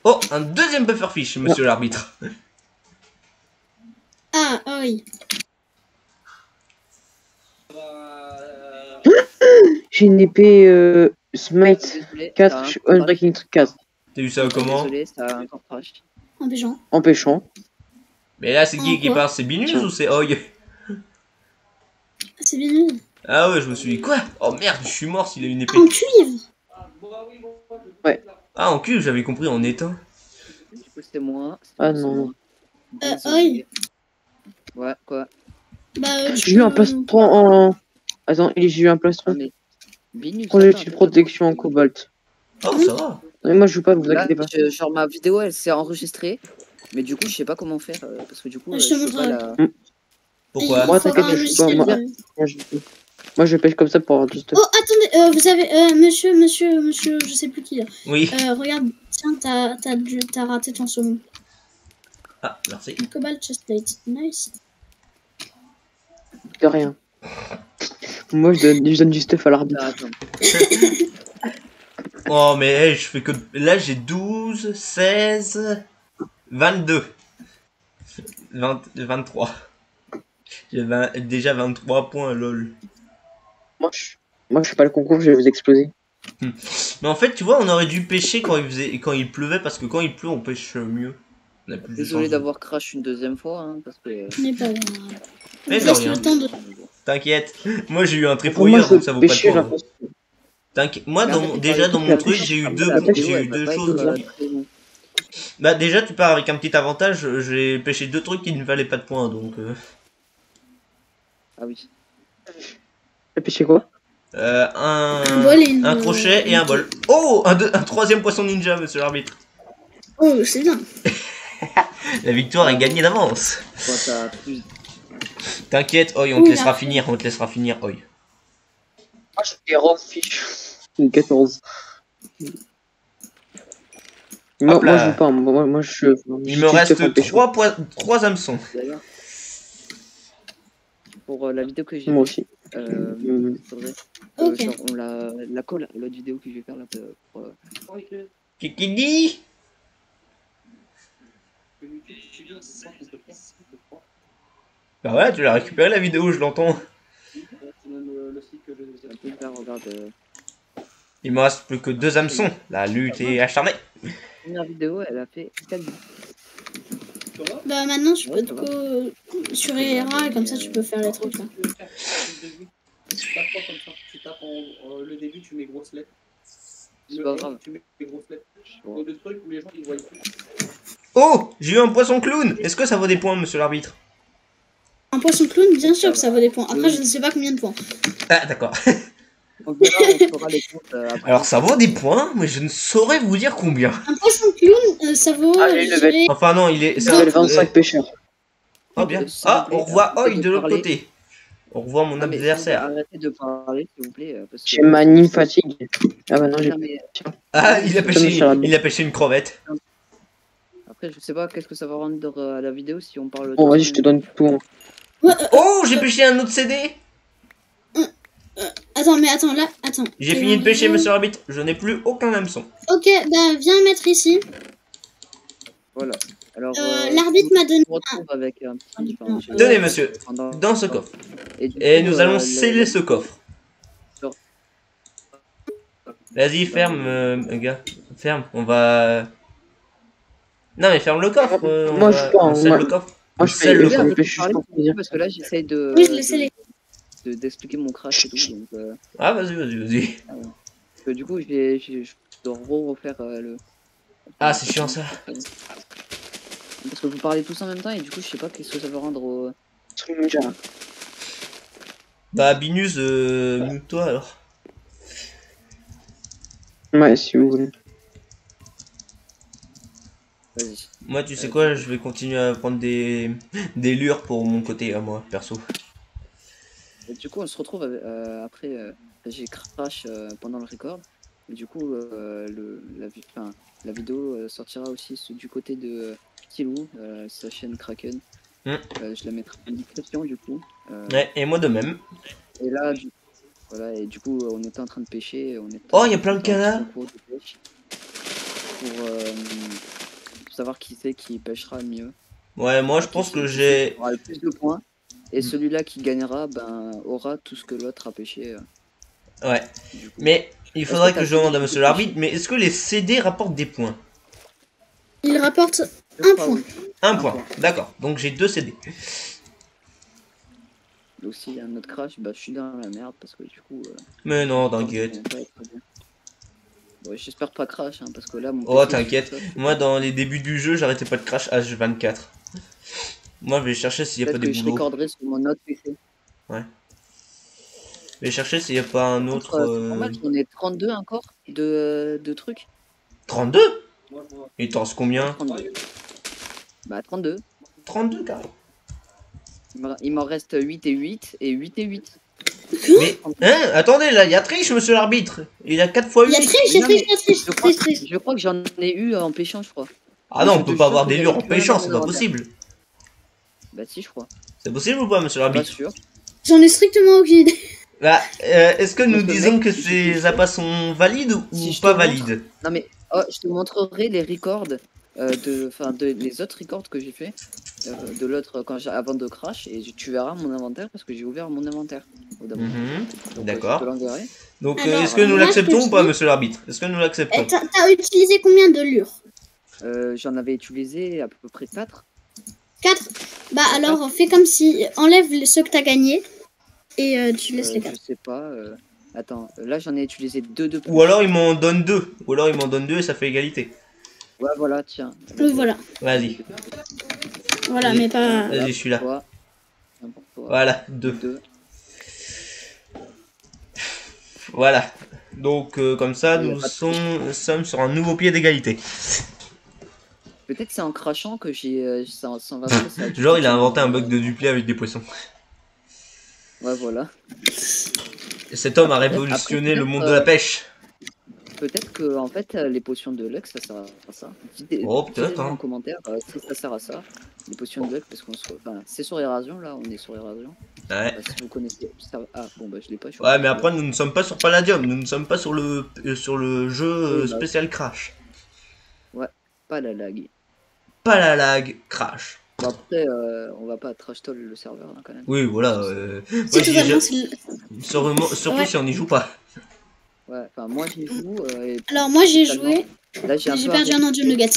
[SPEAKER 1] Oh, un deuxième Pufferfish, monsieur l'arbitre.
[SPEAKER 2] Ah, Oi.
[SPEAKER 4] j'ai une épée Smite
[SPEAKER 3] Désolé,
[SPEAKER 4] 4,
[SPEAKER 3] ça a
[SPEAKER 4] je
[SPEAKER 3] un
[SPEAKER 4] suis
[SPEAKER 3] crash.
[SPEAKER 4] Unbreaking 4,
[SPEAKER 1] T'as eu ça comment?
[SPEAKER 3] Désolé, ça a un crash.
[SPEAKER 2] Un pigeon.
[SPEAKER 4] empêchant.
[SPEAKER 1] Mais là, c'est qui
[SPEAKER 2] Quoi
[SPEAKER 1] parle? C'est Binus
[SPEAKER 4] Tiens.
[SPEAKER 1] ou c'est Oi?
[SPEAKER 2] C'est bien.
[SPEAKER 1] Ah ouais, je me suis dit, quoi? Oh merde, je suis mort s'il a une épée.
[SPEAKER 2] En cuivre.
[SPEAKER 1] Ah, en cul, j'avais compris en éteint.
[SPEAKER 3] Du coup, c'était moi.
[SPEAKER 4] Ah non.
[SPEAKER 3] Désolé. Ouais, quoi.
[SPEAKER 2] Bah,
[SPEAKER 4] J'ai eu un plastron en. Attends, j'ai eu un plastron.
[SPEAKER 3] Mais Binus,
[SPEAKER 4] Projectile protection en cobalt.
[SPEAKER 1] Oh, ça va.
[SPEAKER 4] Mais moi, je joue pas, vous
[SPEAKER 3] Là,
[SPEAKER 4] inquiétez pas.
[SPEAKER 3] genre ma vidéo elle s'est enregistrée, mais du coup je sais pas comment faire parce que du coup
[SPEAKER 2] Je te
[SPEAKER 3] je peux pas
[SPEAKER 2] montrerai.
[SPEAKER 3] la.
[SPEAKER 1] Pourquoi?
[SPEAKER 4] Moi,
[SPEAKER 2] Il faudra
[SPEAKER 4] t'inquiète,
[SPEAKER 2] un
[SPEAKER 4] je suis pas.
[SPEAKER 2] logiciel
[SPEAKER 4] Moi,
[SPEAKER 2] de-
[SPEAKER 4] moi, je pêche comme ça pour avoir du stuff.
[SPEAKER 2] Oh, attendez, vous avez... monsieur, je sais plus qui. Là.
[SPEAKER 1] Oui.
[SPEAKER 2] Regarde, tiens, t'as raté ton saumon.
[SPEAKER 1] Ah, merci.
[SPEAKER 2] Cobalt chestplate, nice.
[SPEAKER 4] De rien. Moi, je donne du stuff à l'arbitre.
[SPEAKER 3] Ah, attends.
[SPEAKER 1] Oh, mais hey, je fais que. Là, j'ai 12, 16, 22. 23. J'ai déjà 23 points, lol.
[SPEAKER 4] Moi, je fais pas le concours, je vais vous exploser.
[SPEAKER 1] Mais en fait, tu vois, on aurait dû pêcher quand il pleuvait, parce que quand il pleut, on pêche mieux. On a plus de
[SPEAKER 3] Désolé
[SPEAKER 1] chance.
[SPEAKER 3] d'avoir crash une deuxième fois hein, parce que.
[SPEAKER 2] Ce n'est pas grave.
[SPEAKER 1] Mais
[SPEAKER 2] On
[SPEAKER 1] de
[SPEAKER 2] laisse
[SPEAKER 1] rien.
[SPEAKER 2] le temps de...
[SPEAKER 1] T'inquiète. Moi, j'ai eu un
[SPEAKER 4] Pour moi,
[SPEAKER 1] trépouilleur, donc ça vaut pas de
[SPEAKER 4] pêcher,
[SPEAKER 1] points.
[SPEAKER 4] j'ai
[SPEAKER 1] T'inquiète. Moi,
[SPEAKER 3] Mais en fait,
[SPEAKER 1] déjà, dans mon
[SPEAKER 4] la
[SPEAKER 1] truc,
[SPEAKER 4] pêche,
[SPEAKER 1] j'ai eu
[SPEAKER 3] la
[SPEAKER 1] deux
[SPEAKER 3] vidéo, elle va pas
[SPEAKER 1] choses.
[SPEAKER 3] être, très longue.
[SPEAKER 1] Bah, déjà, tu pars avec un petit avantage. J'ai pêché 2 trucs qui ne valaient pas de points, donc.
[SPEAKER 3] Ah oui.
[SPEAKER 4] T'as pêché quoi?
[SPEAKER 2] Un bol et une-
[SPEAKER 1] un crochet et un bol. Oh, un troisième poisson ninja, monsieur l'arbitre.
[SPEAKER 2] Oh, c'est bien.
[SPEAKER 1] La victoire est gagnée d'avance.
[SPEAKER 3] Bon, t'as plus.
[SPEAKER 1] T'inquiète, Oi, on te
[SPEAKER 2] Oui,
[SPEAKER 1] laissera
[SPEAKER 2] là.
[SPEAKER 1] finir, Oi.
[SPEAKER 4] Moi, je fais des raw fish. Une 14. Moi,
[SPEAKER 1] Hop là.
[SPEAKER 4] je joue pas. Moi, je.
[SPEAKER 1] Il me reste 3 hameçons.
[SPEAKER 3] D'ailleurs. Pour la vidéo que j'ai
[SPEAKER 4] Moi aussi.
[SPEAKER 3] faudrait,
[SPEAKER 2] Ok.
[SPEAKER 3] genre, on la colle à l'autre vidéo que je vais faire là pour.
[SPEAKER 1] Qui dit? Bah ouais, tu l'as récupéré la vidéo, je l'entends.
[SPEAKER 3] Un peu là, regarde.
[SPEAKER 1] Il me reste plus que 2 hameçons. La lutte est acharnée.
[SPEAKER 3] La première vidéo, elle a fait 4 vues.
[SPEAKER 2] Bah, maintenant, je
[SPEAKER 3] Ouais,
[SPEAKER 2] peux
[SPEAKER 3] ça
[SPEAKER 2] te sur ERA, et comme ça, tu peux faire les trucs, là.
[SPEAKER 5] Tu tapes pas comme ça, tu tapes le début, tu mets grosse lettre.
[SPEAKER 3] C'est pas grave.
[SPEAKER 5] Tu mets grosses lettres. Le truc où les gens ils voient tout.
[SPEAKER 1] Oh, j'ai eu un poisson clown. Est-ce que ça vaut des points, monsieur l'arbitre?
[SPEAKER 2] Un poisson clown, bien sûr que ça vaut des points. Après, je ne sais pas combien de points.
[SPEAKER 1] Ah, d'accord.
[SPEAKER 3] On verra, on fera les comptes après.
[SPEAKER 1] Alors, ça vaut des points, mais je ne saurais vous dire combien.
[SPEAKER 2] Un poisson clown, ça vaut...
[SPEAKER 4] Ah, j'ai
[SPEAKER 2] je
[SPEAKER 4] le
[SPEAKER 2] dirais-
[SPEAKER 1] Enfin, non, il est.
[SPEAKER 4] Ça fait 25 pêcheurs.
[SPEAKER 1] Oh, bien. Ah, on revoit Oi de l'autre côté. Au revoir mon
[SPEAKER 3] Non, mais
[SPEAKER 1] adversaire.
[SPEAKER 3] arrêtez de parler, s'il vous plaît. Parce que...
[SPEAKER 4] J'ai ma anime fatigue. Ah bah non, j'ai
[SPEAKER 3] Non, mais
[SPEAKER 1] Ah, il a
[SPEAKER 4] Monsieur Rabbit.
[SPEAKER 1] pêché une crevette.
[SPEAKER 3] après, je sais pas qu'est-ce que ça va rendre à la vidéo si on parle.
[SPEAKER 4] Bon,
[SPEAKER 3] tous
[SPEAKER 4] vas-y,
[SPEAKER 3] en
[SPEAKER 4] je te
[SPEAKER 3] même
[SPEAKER 4] donne tout.
[SPEAKER 1] Oh, j'ai pêché un autre CD.
[SPEAKER 2] Attends, mais attends, là, attends.
[SPEAKER 1] J'ai fini de pêcher, monsieur l'arbitre. Je n'ai plus aucun hameçon.
[SPEAKER 2] Ok, bah viens mettre ici.
[SPEAKER 3] temps. Voilà. Alors,
[SPEAKER 2] L'arbitre m'a donné.
[SPEAKER 3] on se retrouve avec un petit. enfin, je-
[SPEAKER 1] Tenez, monsieur,
[SPEAKER 3] pendant-
[SPEAKER 1] dans ce coffre.
[SPEAKER 3] du
[SPEAKER 1] Et
[SPEAKER 3] coup,
[SPEAKER 1] nous allons
[SPEAKER 3] le-
[SPEAKER 1] sceller ce coffre.
[SPEAKER 3] Sur-
[SPEAKER 1] Vas-y, ferme, gars. Ferme, on va... Non, mais ferme le coffre.
[SPEAKER 4] Moi, je sais pas,
[SPEAKER 1] on scelle
[SPEAKER 4] moi-
[SPEAKER 1] le coffre.
[SPEAKER 4] Moi,
[SPEAKER 1] On
[SPEAKER 4] je
[SPEAKER 1] scelle
[SPEAKER 4] fais
[SPEAKER 1] le
[SPEAKER 3] Fais un
[SPEAKER 1] coffre.
[SPEAKER 3] peu
[SPEAKER 4] je suis
[SPEAKER 3] parler,
[SPEAKER 4] pour plaisir.
[SPEAKER 3] parce que là, j'essaye de.
[SPEAKER 2] Oui, je l'ai scellé.
[SPEAKER 3] D'expliquer mon crash et tout. Donc,
[SPEAKER 1] Ah, vas-y.
[SPEAKER 3] parce que du coup, je dois refaire le.
[SPEAKER 1] Ah, c'est chiant ça.
[SPEAKER 3] Parce que vous parlez tous en même temps et du coup, je sais pas qu'est-ce que ça va rendre au.
[SPEAKER 1] Bah, Binus, mute-toi alors.
[SPEAKER 4] Ouais, si vous voulez.
[SPEAKER 3] Vas-y.
[SPEAKER 1] Moi, tu sais quoi, je vais continuer à prendre des lures pour mon côté à moi, perso.
[SPEAKER 3] Et du coup, on se retrouve après. J'ai crash pendant le record. Et du coup, la vidéo sortira aussi du côté de Pilou, sa chaîne Kraken. Je la mettrai en description du coup.
[SPEAKER 1] Ouais, et moi de même.
[SPEAKER 3] Et là, voilà, et du coup, on était en train de pêcher.
[SPEAKER 1] Oh, il y a plein de canards.
[SPEAKER 3] Pour savoir qui c'est qui pêchera le mieux.
[SPEAKER 1] Ouais, moi je pense que j'ai...
[SPEAKER 3] Aura le plus de points. Et celui-là qui gagnera aura tout ce que l'autre a pêché.
[SPEAKER 1] Ouais,
[SPEAKER 3] Du coup.
[SPEAKER 1] mais il faudrait
[SPEAKER 3] Est-ce que
[SPEAKER 1] que je
[SPEAKER 3] t'as
[SPEAKER 1] demande à
[SPEAKER 3] fait
[SPEAKER 1] monsieur
[SPEAKER 3] des
[SPEAKER 1] l'arbitre, mais est-ce que les CD rapportent des points?
[SPEAKER 2] Il rapporte
[SPEAKER 3] Je
[SPEAKER 2] un
[SPEAKER 3] crois,
[SPEAKER 2] point.
[SPEAKER 3] oui.
[SPEAKER 1] Un point, d'accord. Donc j'ai 2 CD.
[SPEAKER 3] Et aussi, un autre crash, bah je suis dans la merde parce que du coup.
[SPEAKER 1] Mais non,
[SPEAKER 3] ça
[SPEAKER 1] t'inquiète.
[SPEAKER 3] va pas être très bien. Ouais, j'espère pas crash, hein, parce que là, mon
[SPEAKER 1] Oh,
[SPEAKER 3] PC,
[SPEAKER 1] t'inquiète.
[SPEAKER 3] ça,
[SPEAKER 1] Moi, dans les débuts du jeu, j'arrêtais pas de crash H24. Moi, je vais chercher s'il y a pas
[SPEAKER 3] peut-être
[SPEAKER 1] des
[SPEAKER 3] que je
[SPEAKER 1] boulots.
[SPEAKER 3] recorderai sur mon autre PC.
[SPEAKER 1] Je vais chercher s'il y a pas un autre...
[SPEAKER 3] C'est normal, on est 32 encore de trucs.
[SPEAKER 1] 32?
[SPEAKER 5] Moi, je vois.
[SPEAKER 1] Il t'en reste combien?
[SPEAKER 3] 32. Bah 32.
[SPEAKER 1] 32 carrément.
[SPEAKER 3] Il m'en reste 8 et 8 et 8 et 8.
[SPEAKER 1] Mais, hein, attendez, là, il y a triche, monsieur l'arbitre. Il a 4 fois
[SPEAKER 2] Il y a
[SPEAKER 1] 8.
[SPEAKER 2] triche, il y a
[SPEAKER 3] Non,
[SPEAKER 2] triche, il y a triche,
[SPEAKER 3] Je
[SPEAKER 2] triche.
[SPEAKER 3] je crois que j'en ai eu en pêchant, je crois.
[SPEAKER 1] Ah non,
[SPEAKER 3] Mais
[SPEAKER 1] on peut
[SPEAKER 3] je
[SPEAKER 1] pas
[SPEAKER 3] te
[SPEAKER 1] avoir
[SPEAKER 3] jure
[SPEAKER 1] des
[SPEAKER 3] que
[SPEAKER 1] lures en
[SPEAKER 3] j'avais plus
[SPEAKER 1] pêchant,
[SPEAKER 3] rien
[SPEAKER 1] c'est
[SPEAKER 3] dans
[SPEAKER 1] pas
[SPEAKER 3] mon
[SPEAKER 1] possible.
[SPEAKER 3] Bah si, je crois.
[SPEAKER 1] C'est possible ou pas, monsieur
[SPEAKER 3] Pas
[SPEAKER 1] l'arbitre?
[SPEAKER 3] sûr.
[SPEAKER 2] J'en ai strictement aucune idée.
[SPEAKER 1] Bah, est-ce que nous
[SPEAKER 3] Parce que
[SPEAKER 1] disons
[SPEAKER 3] mec,
[SPEAKER 1] que ces appâts sont valides ou
[SPEAKER 3] Si je
[SPEAKER 1] pas
[SPEAKER 3] te
[SPEAKER 1] valides?
[SPEAKER 3] Non mais je te montrerai les records les autres records que j'ai fait de l'autre avant de crash et tu verras mon inventaire parce que j'ai ouvert mon inventaire. Au d'abord. Donc,
[SPEAKER 1] D'accord.
[SPEAKER 3] Je te l'enverrai.
[SPEAKER 1] Donc,
[SPEAKER 2] Alors,
[SPEAKER 1] est-ce que nous
[SPEAKER 2] moi, ce
[SPEAKER 1] l'acceptons
[SPEAKER 2] que
[SPEAKER 1] ou pas,
[SPEAKER 2] je dis-
[SPEAKER 1] monsieur l'arbitre? Est-ce que nous l'acceptons?
[SPEAKER 2] Eh, T'as utilisé combien de lures?
[SPEAKER 3] J'en avais utilisé à peu près 4.
[SPEAKER 2] 4. Bah alors, fais comme si... Enlève ceux que t'as gagnés. Et tu laisses les
[SPEAKER 3] Je
[SPEAKER 2] 4.
[SPEAKER 3] sais pas. Attends, là j'en ai utilisé 2 de plus.
[SPEAKER 1] Ou alors il m'en donne 2. Ou alors il m'en donne 2 et ça fait égalité.
[SPEAKER 3] Ouais voilà, tiens.
[SPEAKER 2] Oui, voilà.
[SPEAKER 1] Vas-y,
[SPEAKER 2] Voilà,
[SPEAKER 1] Oui.
[SPEAKER 2] mais pas...
[SPEAKER 1] vas-y, je suis là.
[SPEAKER 3] Toi, n'importe quoi.
[SPEAKER 1] Voilà, 2.
[SPEAKER 3] 2.
[SPEAKER 1] Voilà. Donc, comme ça,
[SPEAKER 3] Il y a
[SPEAKER 1] nous
[SPEAKER 3] pas de
[SPEAKER 1] sommes sur un nouveau pied d'égalité.
[SPEAKER 3] Peut-être c'est en crachant que j'ai ça va passer, ça a dû
[SPEAKER 1] Genre, il a
[SPEAKER 3] fonctionner.
[SPEAKER 1] inventé un bug de duplé avec des poissons.
[SPEAKER 3] Ouais voilà.
[SPEAKER 1] Et cet homme a
[SPEAKER 3] Après,
[SPEAKER 1] révolutionné le
[SPEAKER 3] peut-être,
[SPEAKER 1] monde de la pêche.
[SPEAKER 3] Peut-être que en fait les potions de luck ça sert à ça.
[SPEAKER 1] Oh, peut-être,
[SPEAKER 3] Dites-le
[SPEAKER 1] hein.
[SPEAKER 3] en commentaire si ça sert à ça. Les potions de luck parce qu'on se enfin, c'est sur Érasion là, on est sur Érasion.
[SPEAKER 1] Ouais.
[SPEAKER 3] Si vous connaissez ça... Ah bon bah je l'ai pas. je suis
[SPEAKER 1] Ouais, mais
[SPEAKER 3] pas-
[SPEAKER 1] après, nous ne sommes pas sur Palladium. Nous ne sommes pas sur le jeu
[SPEAKER 3] Oui, bah.
[SPEAKER 1] spécial Crash.
[SPEAKER 3] Pas la lag.
[SPEAKER 1] Pas la lag, Crash.
[SPEAKER 3] Bon après on va pas trash talk le serveur là quand même.
[SPEAKER 1] Oui, voilà.
[SPEAKER 2] Si,
[SPEAKER 1] moi, j'y
[SPEAKER 2] totalement,
[SPEAKER 1] ai-
[SPEAKER 2] c'est-
[SPEAKER 1] surtout
[SPEAKER 2] Ouais.
[SPEAKER 1] si on n'y joue pas.
[SPEAKER 3] Ouais, enfin moi j'y joue et
[SPEAKER 2] Alors, moi, j'ai
[SPEAKER 3] totalement.
[SPEAKER 2] joué...
[SPEAKER 3] Là j'ai
[SPEAKER 2] J'ai perdu un Andium Nuggets.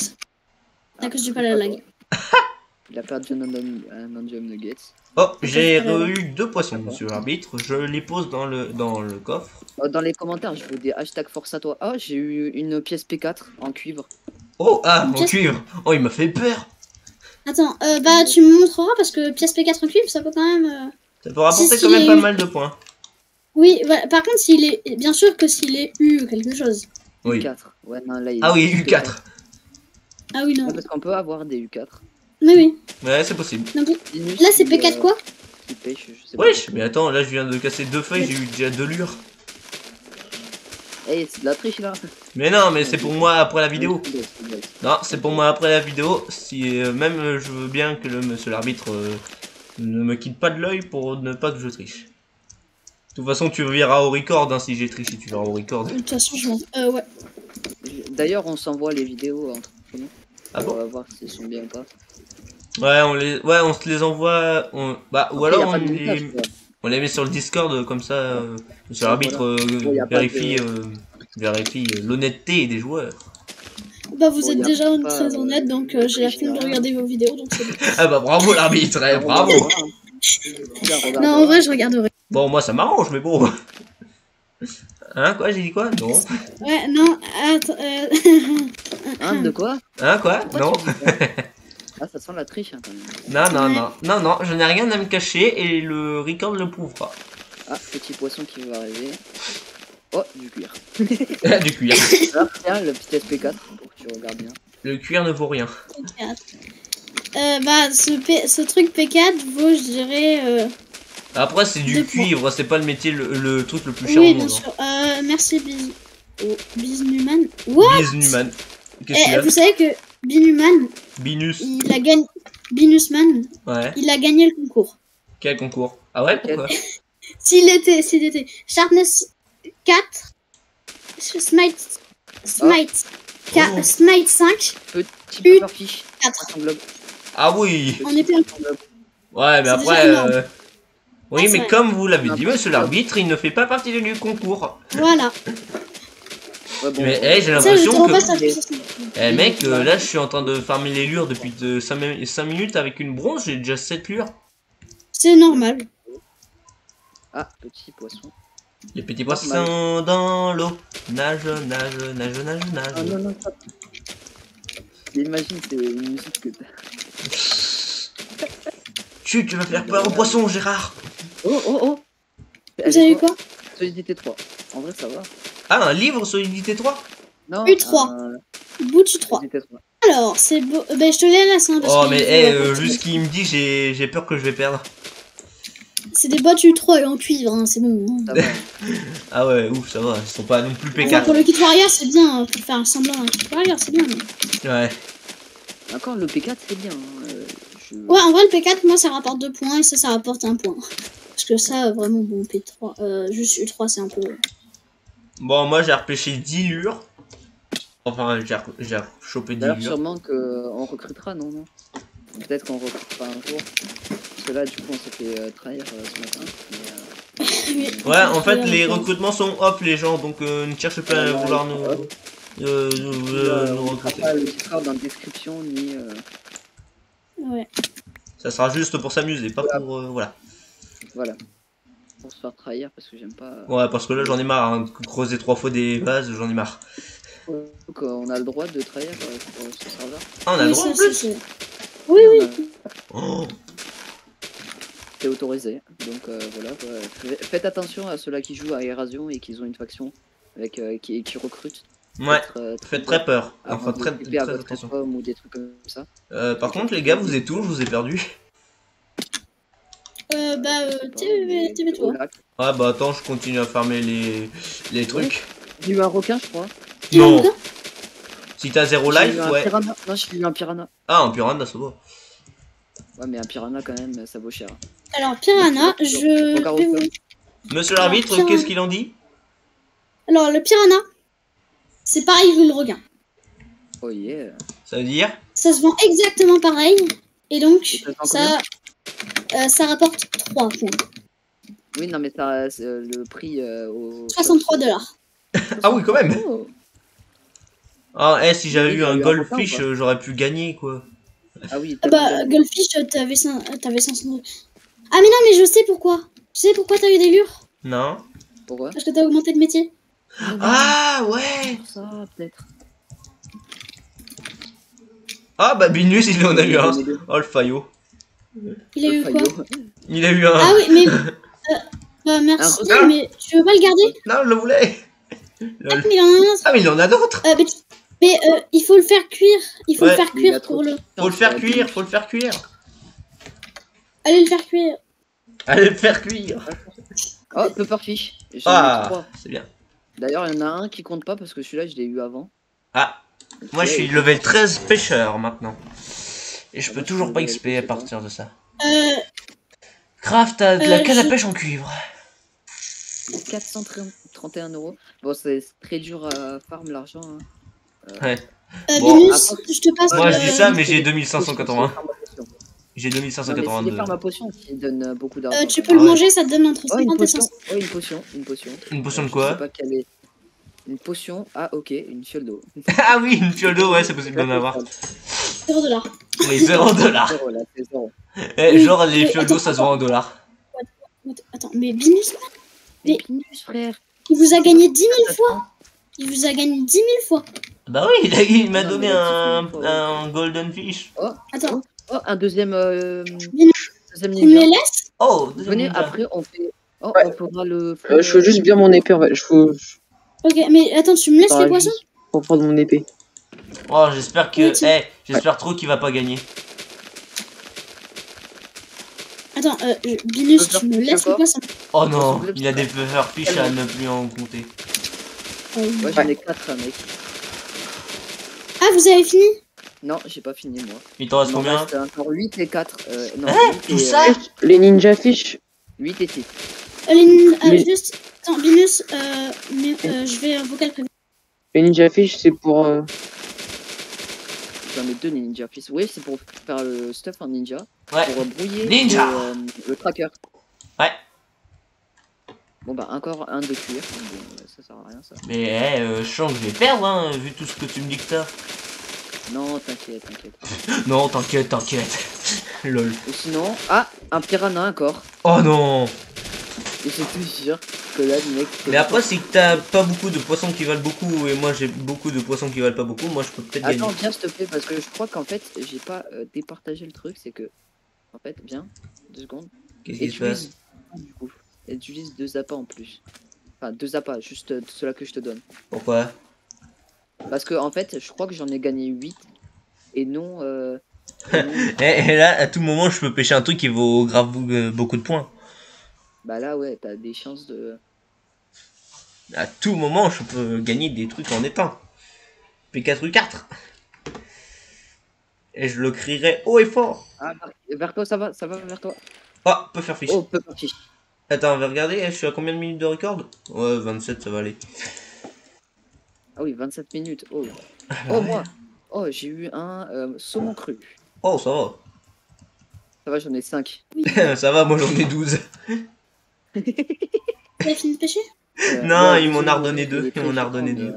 [SPEAKER 2] À cause du lag.
[SPEAKER 3] Il a perdu un Andium Nuggets.
[SPEAKER 1] Oh, j'ai
[SPEAKER 2] D'accord.
[SPEAKER 1] eu 2 poissons, monsieur l'arbitre. Je les pose dans le coffre.
[SPEAKER 3] Dans les commentaires, je veux des hashtags force à toi. Ah, j'ai eu une pièce P4 en cuivre.
[SPEAKER 1] Oh, ah, en
[SPEAKER 2] Pièce-
[SPEAKER 1] cuivre. Oh, il m'a fait peur.
[SPEAKER 2] Attends, bah tu me montreras parce que pièce P4 en cuivre, ça peut quand même...
[SPEAKER 1] Ça peut rapporter
[SPEAKER 2] Si,
[SPEAKER 1] quand même
[SPEAKER 2] si,
[SPEAKER 1] pas
[SPEAKER 2] oui.
[SPEAKER 1] mal de points.
[SPEAKER 2] Oui, voilà. Par contre, s'il est... Bien sûr que s'il est U quelque chose.
[SPEAKER 1] Oui.
[SPEAKER 3] U4. Ouais, non, là, il
[SPEAKER 1] Ah oui,
[SPEAKER 3] est
[SPEAKER 1] U4.
[SPEAKER 2] Ah oui, non.
[SPEAKER 3] Ouais, parce qu'on peut avoir des U4.
[SPEAKER 2] Oui, oui.
[SPEAKER 1] Ouais, c'est possible.
[SPEAKER 2] Donc,
[SPEAKER 3] Linus,
[SPEAKER 2] là, c'est
[SPEAKER 3] qui,
[SPEAKER 2] P4 quoi?
[SPEAKER 3] Qui pêche, je sais c'est bon.
[SPEAKER 1] Wesh, mais attends, là je viens de casser 2 feuilles, j'ai eu déjà 2 lures.
[SPEAKER 3] Eh, c'est de la triche là.
[SPEAKER 1] Mais non, mais c'est pour moi après la vidéo.
[SPEAKER 3] C'est une blague.
[SPEAKER 1] Non, c'est pour moi après la vidéo. Si même je veux bien que le monsieur l'arbitre ne me quitte pas de l'œil pour ne pas que je triche. De toute façon, tu verras au record hein, si j'ai triché, tu verras au record.
[SPEAKER 2] De toute façon, je m'en. Ouais.
[SPEAKER 3] D'ailleurs, on s'envoie les vidéos entre nous.
[SPEAKER 1] Ah bon?
[SPEAKER 3] On va voir s'ils sont bien ou pas.
[SPEAKER 1] Ouais, on se les envoie. Bah, ou
[SPEAKER 3] Après, y a
[SPEAKER 1] alors
[SPEAKER 3] pas de montage, quoi.
[SPEAKER 1] on les met sur le Discord comme ça. Monsieur
[SPEAKER 3] Ah,
[SPEAKER 1] l'arbitre
[SPEAKER 3] voilà. Y a pas
[SPEAKER 1] vérifie, vérifie l'honnêteté des joueurs.
[SPEAKER 2] Bah, vous
[SPEAKER 3] Bon,
[SPEAKER 2] êtes
[SPEAKER 3] y a
[SPEAKER 2] déjà
[SPEAKER 3] pas,
[SPEAKER 2] très honnête, donc j'ai la flemme de regarder vos vidéos, donc c'est bon.
[SPEAKER 1] Ah bah bravo l'arbitre, bravo.
[SPEAKER 2] Non, en vrai, je regarderai.
[SPEAKER 1] Bon, moi ça m'arrange, mais bon. Hein, quoi, j'ai dit quoi? Non.
[SPEAKER 2] Ouais, non, attends.
[SPEAKER 3] Hein, de quoi?
[SPEAKER 1] Hein, quoi? Non.
[SPEAKER 3] Ah, ça sent la triche hein, quand même.
[SPEAKER 1] Non, je n'ai rien à me cacher et le record le prouvera.
[SPEAKER 3] Ah, petit poisson qui va arriver. Oh, du cuir.
[SPEAKER 1] Du cuir.
[SPEAKER 3] Alors, tiens, le petit SP4 pour que tu regardes bien.
[SPEAKER 1] Le cuir ne vaut rien.
[SPEAKER 2] Bah, ce truc P4 vaut, je dirais.
[SPEAKER 1] Après, c'est du
[SPEAKER 2] 2 points.
[SPEAKER 1] cuivre, c'est pas le métier, le truc le plus cher
[SPEAKER 2] Oui,
[SPEAKER 1] au
[SPEAKER 2] bien
[SPEAKER 1] monde.
[SPEAKER 2] sûr. Merci, Bisnuman. What?
[SPEAKER 1] Bisnuman. Qu'est-ce qu'il y a?
[SPEAKER 2] Vous savez que Binuman,
[SPEAKER 1] Binus.
[SPEAKER 2] il a gagné. Binusman,
[SPEAKER 1] Ouais.
[SPEAKER 2] il a gagné le concours.
[SPEAKER 1] Quel concours? Ah ouais, pourquoi?
[SPEAKER 2] S'il était Sharpness 4, Smite,
[SPEAKER 1] Oh.
[SPEAKER 2] Smite 5,
[SPEAKER 3] Petit
[SPEAKER 2] Une.
[SPEAKER 3] pufferfish.
[SPEAKER 2] 4.
[SPEAKER 3] Poisson globe.
[SPEAKER 1] Ah oui.
[SPEAKER 2] On est plein.
[SPEAKER 3] Poisson globe.
[SPEAKER 1] Ouais, mais
[SPEAKER 2] C'est
[SPEAKER 1] après...
[SPEAKER 2] déjà énorme.
[SPEAKER 1] Oui,
[SPEAKER 2] Ah, c'est
[SPEAKER 1] mais
[SPEAKER 2] vrai.
[SPEAKER 1] comme vous l'avez
[SPEAKER 3] Un
[SPEAKER 1] dit,
[SPEAKER 3] peu
[SPEAKER 1] monsieur
[SPEAKER 3] sûr.
[SPEAKER 1] l'arbitre, il ne fait pas partie du concours.
[SPEAKER 2] Voilà.
[SPEAKER 3] Ouais, bon,
[SPEAKER 1] Mais
[SPEAKER 3] bon.
[SPEAKER 1] j'ai
[SPEAKER 2] Ça, je te
[SPEAKER 1] l'impression
[SPEAKER 2] repasse
[SPEAKER 1] que...
[SPEAKER 2] la puissance.
[SPEAKER 1] Eh mec, là je suis en train de farmer les lures depuis 5 minutes avec une bronze, j'ai déjà 7 lures.
[SPEAKER 2] C'est normal.
[SPEAKER 3] Ah, petit poisson.
[SPEAKER 1] Les petits poissons dans l'eau, nage, nage, nage, nage, nage.
[SPEAKER 3] Ah non, non, pas. Imagine, c'est une musique que t'as.
[SPEAKER 1] Chut, tu vas faire peur aux poissons, Gérard.
[SPEAKER 3] Oh, oh, oh.
[SPEAKER 2] Vous avez eu quoi?
[SPEAKER 3] Solidité 3. En vrai, ça va.
[SPEAKER 1] Ah, un livre Solidité 3?
[SPEAKER 3] Non,
[SPEAKER 2] U3. Bout du 3.
[SPEAKER 3] Solidité 3.
[SPEAKER 2] Alors, c'est beau. Ben, je te les laisse. Hein, parce
[SPEAKER 1] Oh,
[SPEAKER 2] qu'il
[SPEAKER 1] mais
[SPEAKER 2] faut apporter-
[SPEAKER 1] vu ce qu'il me dit, j'ai peur que je vais perdre.
[SPEAKER 2] C'est des bottes U3 en cuivre, hein, c'est bon. Hein.
[SPEAKER 3] Ça va.
[SPEAKER 1] Ah ouais, ouf, ça va, ils sont pas non plus
[SPEAKER 2] Enfin, pour
[SPEAKER 1] P4.
[SPEAKER 2] le kit warrior, c'est bien. Pour faire un semblant d'un kit warrior, c'est bien. Mais...
[SPEAKER 1] Ouais.
[SPEAKER 3] Encore, le P4, c'est bien. Hein.
[SPEAKER 2] Ouais, en vrai, le P4, moi, ça rapporte 2 points et ça rapporte 1 point. Parce que ça, vraiment, bon, P3. Juste U3, c'est un peu.
[SPEAKER 1] Bon, moi j'ai repêché 10 lures. Enfin, j'ai chopé 10
[SPEAKER 3] D'ailleurs,
[SPEAKER 1] lures.
[SPEAKER 3] sûrement qu'on recrutera, non, non. Peut-être qu'on recrutera un jour. Parce que là, du coup, on s'est fait trahir ce matin. Mais,
[SPEAKER 1] Ouais, en fait, les recrutements sont off, les gens, donc ne cherchez pas à vouloir nous
[SPEAKER 3] on
[SPEAKER 1] recruter.
[SPEAKER 3] pas le titre dans la description, ni...
[SPEAKER 2] Ouais.
[SPEAKER 1] Ça sera juste pour s'amuser, pas pour... voilà.
[SPEAKER 3] Voilà. Pour se faire trahir, parce que j'aime pas...
[SPEAKER 1] Ouais, parce que là, j'en ai marre, hein. Creuser 3 fois des bases, j'en ai marre.
[SPEAKER 3] Donc, on a le droit de trahir sur ce serveur.
[SPEAKER 1] Ah, on a le droit en
[SPEAKER 2] ça,
[SPEAKER 1] plus.
[SPEAKER 2] c'est- Oui, oui.
[SPEAKER 1] Oh.
[SPEAKER 3] C'est autorisé. Donc voilà, faites attention à ceux-là qui jouent à Erasion et qui ont une faction avec qui recrutent.
[SPEAKER 1] Ouais, faites très peur.
[SPEAKER 3] Enfin,
[SPEAKER 1] Enfin, très
[SPEAKER 3] à votre
[SPEAKER 1] attention.
[SPEAKER 3] pomme ou des trucs comme ça.
[SPEAKER 1] Par contre, les gars, vous êtes où? Je vous ai perdu.
[SPEAKER 2] TV-toi.
[SPEAKER 1] Ah bah attends, je continue à farmer les trucs.
[SPEAKER 3] J'ai eu un requin, je crois.
[SPEAKER 1] Non. Si t'as 0
[SPEAKER 3] J'ai
[SPEAKER 1] life,
[SPEAKER 3] eu un
[SPEAKER 1] ouais.
[SPEAKER 3] piranha. Non, j'ai eu un piranha.
[SPEAKER 1] Ah, un piranha, ça va.
[SPEAKER 3] Ouais, mais un piranha quand même, ça vaut cher.
[SPEAKER 2] Alors, Piranha, je
[SPEAKER 3] Regarde
[SPEAKER 2] vais
[SPEAKER 3] au
[SPEAKER 2] vous...
[SPEAKER 3] feu.
[SPEAKER 1] Monsieur l'arbitre,
[SPEAKER 2] Piranha.
[SPEAKER 1] qu'est-ce qu'il en dit?
[SPEAKER 2] Alors, le Piranha, c'est pareil que le requin.
[SPEAKER 3] Oh yeah.
[SPEAKER 1] Ça veut dire?
[SPEAKER 2] Ça se vend exactement pareil. Et donc,
[SPEAKER 3] Ça se vend
[SPEAKER 2] ça rapporte 3 points.
[SPEAKER 3] Oui, non, mais ça, le prix au...
[SPEAKER 2] 63 $.
[SPEAKER 1] Ah oui, quand même.
[SPEAKER 3] Oh.
[SPEAKER 1] Ah, si j'avais
[SPEAKER 3] Oui,
[SPEAKER 1] eu
[SPEAKER 3] il y a
[SPEAKER 1] un
[SPEAKER 3] eu un
[SPEAKER 1] goldfish,
[SPEAKER 3] requin,
[SPEAKER 1] j'aurais pu gagner, quoi.
[SPEAKER 3] Ah oui,
[SPEAKER 2] Ah bah, Goldfish, t'avais 500... Ah mais non, mais je sais pourquoi. Tu sais pourquoi t'as eu des lures?
[SPEAKER 1] Non?
[SPEAKER 3] Pourquoi?
[SPEAKER 2] Parce que t'as augmenté de métier.
[SPEAKER 1] Ah, ouais.
[SPEAKER 3] Ça, peut-être.
[SPEAKER 1] Ah, bah Binus, il en a eu un. Oh, le faillot.
[SPEAKER 2] Il a eu quoi?
[SPEAKER 1] Il a eu un.
[SPEAKER 2] Ah oui, mais... bah merci,
[SPEAKER 3] requin.
[SPEAKER 2] mais tu veux pas le garder?
[SPEAKER 1] Non, je le voulais.
[SPEAKER 2] Ah, mais il y en a un autre.
[SPEAKER 1] Ah, mais il en a d'autres.
[SPEAKER 2] Mais il faut le faire cuire. Il faut
[SPEAKER 1] Ouais,
[SPEAKER 2] le faire
[SPEAKER 3] il
[SPEAKER 2] cuire
[SPEAKER 3] a trop
[SPEAKER 2] pour le...
[SPEAKER 1] Faut le faire cuire, faut le faire cuire.
[SPEAKER 2] Allez le faire cuire.
[SPEAKER 1] Allez le faire cuire.
[SPEAKER 3] Oh, Pufferfish. J'en ai
[SPEAKER 1] Ah,
[SPEAKER 3] 3.
[SPEAKER 1] c'est bien.
[SPEAKER 3] D'ailleurs, il y en a un qui compte pas parce que celui-là, je l'ai eu avant.
[SPEAKER 1] Ah, moi je suis level 13 pêcheur maintenant. Et je
[SPEAKER 3] Ah,
[SPEAKER 1] peux
[SPEAKER 3] moi, je
[SPEAKER 1] toujours
[SPEAKER 3] suis
[SPEAKER 1] pas
[SPEAKER 3] level
[SPEAKER 1] XP à
[SPEAKER 3] je sais
[SPEAKER 1] partir de ça.
[SPEAKER 2] Euh,
[SPEAKER 1] Craft à de la canne à
[SPEAKER 2] je-
[SPEAKER 1] pêche en cuivre.
[SPEAKER 3] 431 euros. Bon, c'est très dur à farm l'argent. Hein.
[SPEAKER 1] Ouais. Bon,
[SPEAKER 2] Binus,
[SPEAKER 3] après-
[SPEAKER 2] je te passe.
[SPEAKER 1] Moi je dis ça, mais
[SPEAKER 3] c'est
[SPEAKER 1] j'ai
[SPEAKER 3] les
[SPEAKER 1] 2580.
[SPEAKER 3] potions, c'est les farms à potions.
[SPEAKER 1] J'ai
[SPEAKER 3] Non, mais c'est
[SPEAKER 1] 2582.
[SPEAKER 3] les farms à potions qui donnent beaucoup d'argent.
[SPEAKER 2] Tu
[SPEAKER 3] quand
[SPEAKER 2] peux
[SPEAKER 3] même.
[SPEAKER 2] le
[SPEAKER 1] Ah ouais.
[SPEAKER 2] manger, ça te donne entre
[SPEAKER 3] Oh, une
[SPEAKER 2] 50 et
[SPEAKER 3] potion.
[SPEAKER 2] 500.
[SPEAKER 3] Oh, une potion. Une potion.
[SPEAKER 1] Une potion de
[SPEAKER 3] Je
[SPEAKER 1] quoi?
[SPEAKER 3] sais pas quelle est. Une potion. Ah, ok. Une fiole d'eau.
[SPEAKER 1] Ah oui, une fiole d'eau, ouais, c'est possible d'en avoir.
[SPEAKER 2] $0.
[SPEAKER 1] Les 0 $.
[SPEAKER 3] Zéro, là, c'est zéro.
[SPEAKER 1] Eh,
[SPEAKER 2] Oui,
[SPEAKER 1] genre les
[SPEAKER 2] mais
[SPEAKER 1] fioles d'eau
[SPEAKER 2] attends,
[SPEAKER 1] ça se vend en dollars.
[SPEAKER 2] Attends, mais Binus,
[SPEAKER 3] Mais
[SPEAKER 2] Mais-
[SPEAKER 3] Pinus, frère.
[SPEAKER 2] il vous a gagné 10 000 fois. Il vous a gagné 10 000 fois.
[SPEAKER 1] Bah oui, il m'a
[SPEAKER 3] Non,
[SPEAKER 1] donné
[SPEAKER 3] mais là, tu fais
[SPEAKER 1] un golden fish.
[SPEAKER 2] Attends,
[SPEAKER 3] Oh, un deuxième. Deuxième
[SPEAKER 2] tu me les
[SPEAKER 3] ninja.
[SPEAKER 2] laisses?
[SPEAKER 1] Oh, deuxième
[SPEAKER 3] Venez,
[SPEAKER 1] ninja.
[SPEAKER 3] après, on fait. Oh,
[SPEAKER 4] Ouais.
[SPEAKER 3] on fera le.
[SPEAKER 4] Je veux juste bien mon épée, en fait.
[SPEAKER 2] Ok, mais attends, tu me laisses
[SPEAKER 4] Attends,
[SPEAKER 2] les poissons?
[SPEAKER 4] juste pour prendre mon épée.
[SPEAKER 1] Oh, j'espère que.
[SPEAKER 2] Oui, tu-
[SPEAKER 1] J'espère trop qu'il va pas gagner.
[SPEAKER 2] Attends, Binus, tu me
[SPEAKER 3] Pufferfish
[SPEAKER 2] laisses les
[SPEAKER 3] encore
[SPEAKER 2] poissons?
[SPEAKER 1] Oh non,
[SPEAKER 3] Poisson
[SPEAKER 1] il a des pufferfish à ne plus en compter.
[SPEAKER 3] Ouais, j'en ai 4, mec.
[SPEAKER 2] Ah, vous avez fini?
[SPEAKER 3] Non, j'ai pas fini, moi.
[SPEAKER 1] Il t'en reste
[SPEAKER 3] Il m'en
[SPEAKER 1] combien?
[SPEAKER 3] reste encore 8 et 4. Non,
[SPEAKER 1] Hein?
[SPEAKER 3] 8
[SPEAKER 1] Tout
[SPEAKER 3] et,
[SPEAKER 1] ça?
[SPEAKER 4] Les ninja fish,
[SPEAKER 3] 8 et 6.
[SPEAKER 4] Mais-
[SPEAKER 2] Juste, attends, Binus, je vais vocal privé.
[SPEAKER 4] les ninja fish, c'est pour.
[SPEAKER 3] J'en ai 2 ninja fils. Oui, c'est pour faire le stuff en ninja.
[SPEAKER 1] Ouais.
[SPEAKER 3] Pour brouiller
[SPEAKER 1] Ninja.
[SPEAKER 3] le tracker.
[SPEAKER 1] Ouais.
[SPEAKER 3] Bon, bah, encore un de cuir. Bon, ça sert à rien, ça.
[SPEAKER 1] Mais je sens que je vais perdre, hein, vu tout ce que tu me dis que t'as.
[SPEAKER 3] Non, t'inquiète, t'inquiète.
[SPEAKER 1] Non, t'inquiète, t'inquiète. Lol.
[SPEAKER 3] Ou sinon, ah, un piranha encore.
[SPEAKER 1] Oh non.
[SPEAKER 3] Et je te jure que là, le mec.
[SPEAKER 1] Mais après, si t'as pas beaucoup de poissons qui valent beaucoup et moi j'ai beaucoup de poissons qui valent pas beaucoup, moi je peux peut-être gagner.
[SPEAKER 3] Attends, viens, s'il te plaît, parce que je crois qu'en fait, j'ai pas départagé le truc. C'est que, en fait, viens, 2 secondes.
[SPEAKER 1] Qu'est-ce qui se passe?
[SPEAKER 3] Du coup, utilise 2 appâts en plus. Enfin, 2 appâts, juste ceux-là que je te donne.
[SPEAKER 1] Pourquoi?
[SPEAKER 3] Parce que, en fait, je crois que j'en ai gagné 8. Et non.
[SPEAKER 1] Et là, à tout moment, je peux pêcher un truc qui vaut grave beaucoup de points.
[SPEAKER 3] Bah là, ouais, t'as des chances de.
[SPEAKER 1] À tout moment, je peux gagner des trucs en éteint. P4 U4. Et je le crierai haut et fort.
[SPEAKER 3] Ah, vers toi, ça va vers toi.
[SPEAKER 1] Oh, peut faire fiche.
[SPEAKER 3] Oh, peu parti.
[SPEAKER 1] Attends, on va regarder, je suis à combien de minutes de record? Ouais, 27, ça va aller.
[SPEAKER 3] Ah oui, 27 minutes. Oh, oh moi. Oh, j'ai eu un saumon cru.
[SPEAKER 1] Oh, ça va.
[SPEAKER 3] Ça va, j'en ai 5.
[SPEAKER 1] Ça va, moi j'en ai 12.
[SPEAKER 2] Tu as fini de pêcher?
[SPEAKER 1] Non, ils m'en a redonné 2. Ils m'en a redonné 2.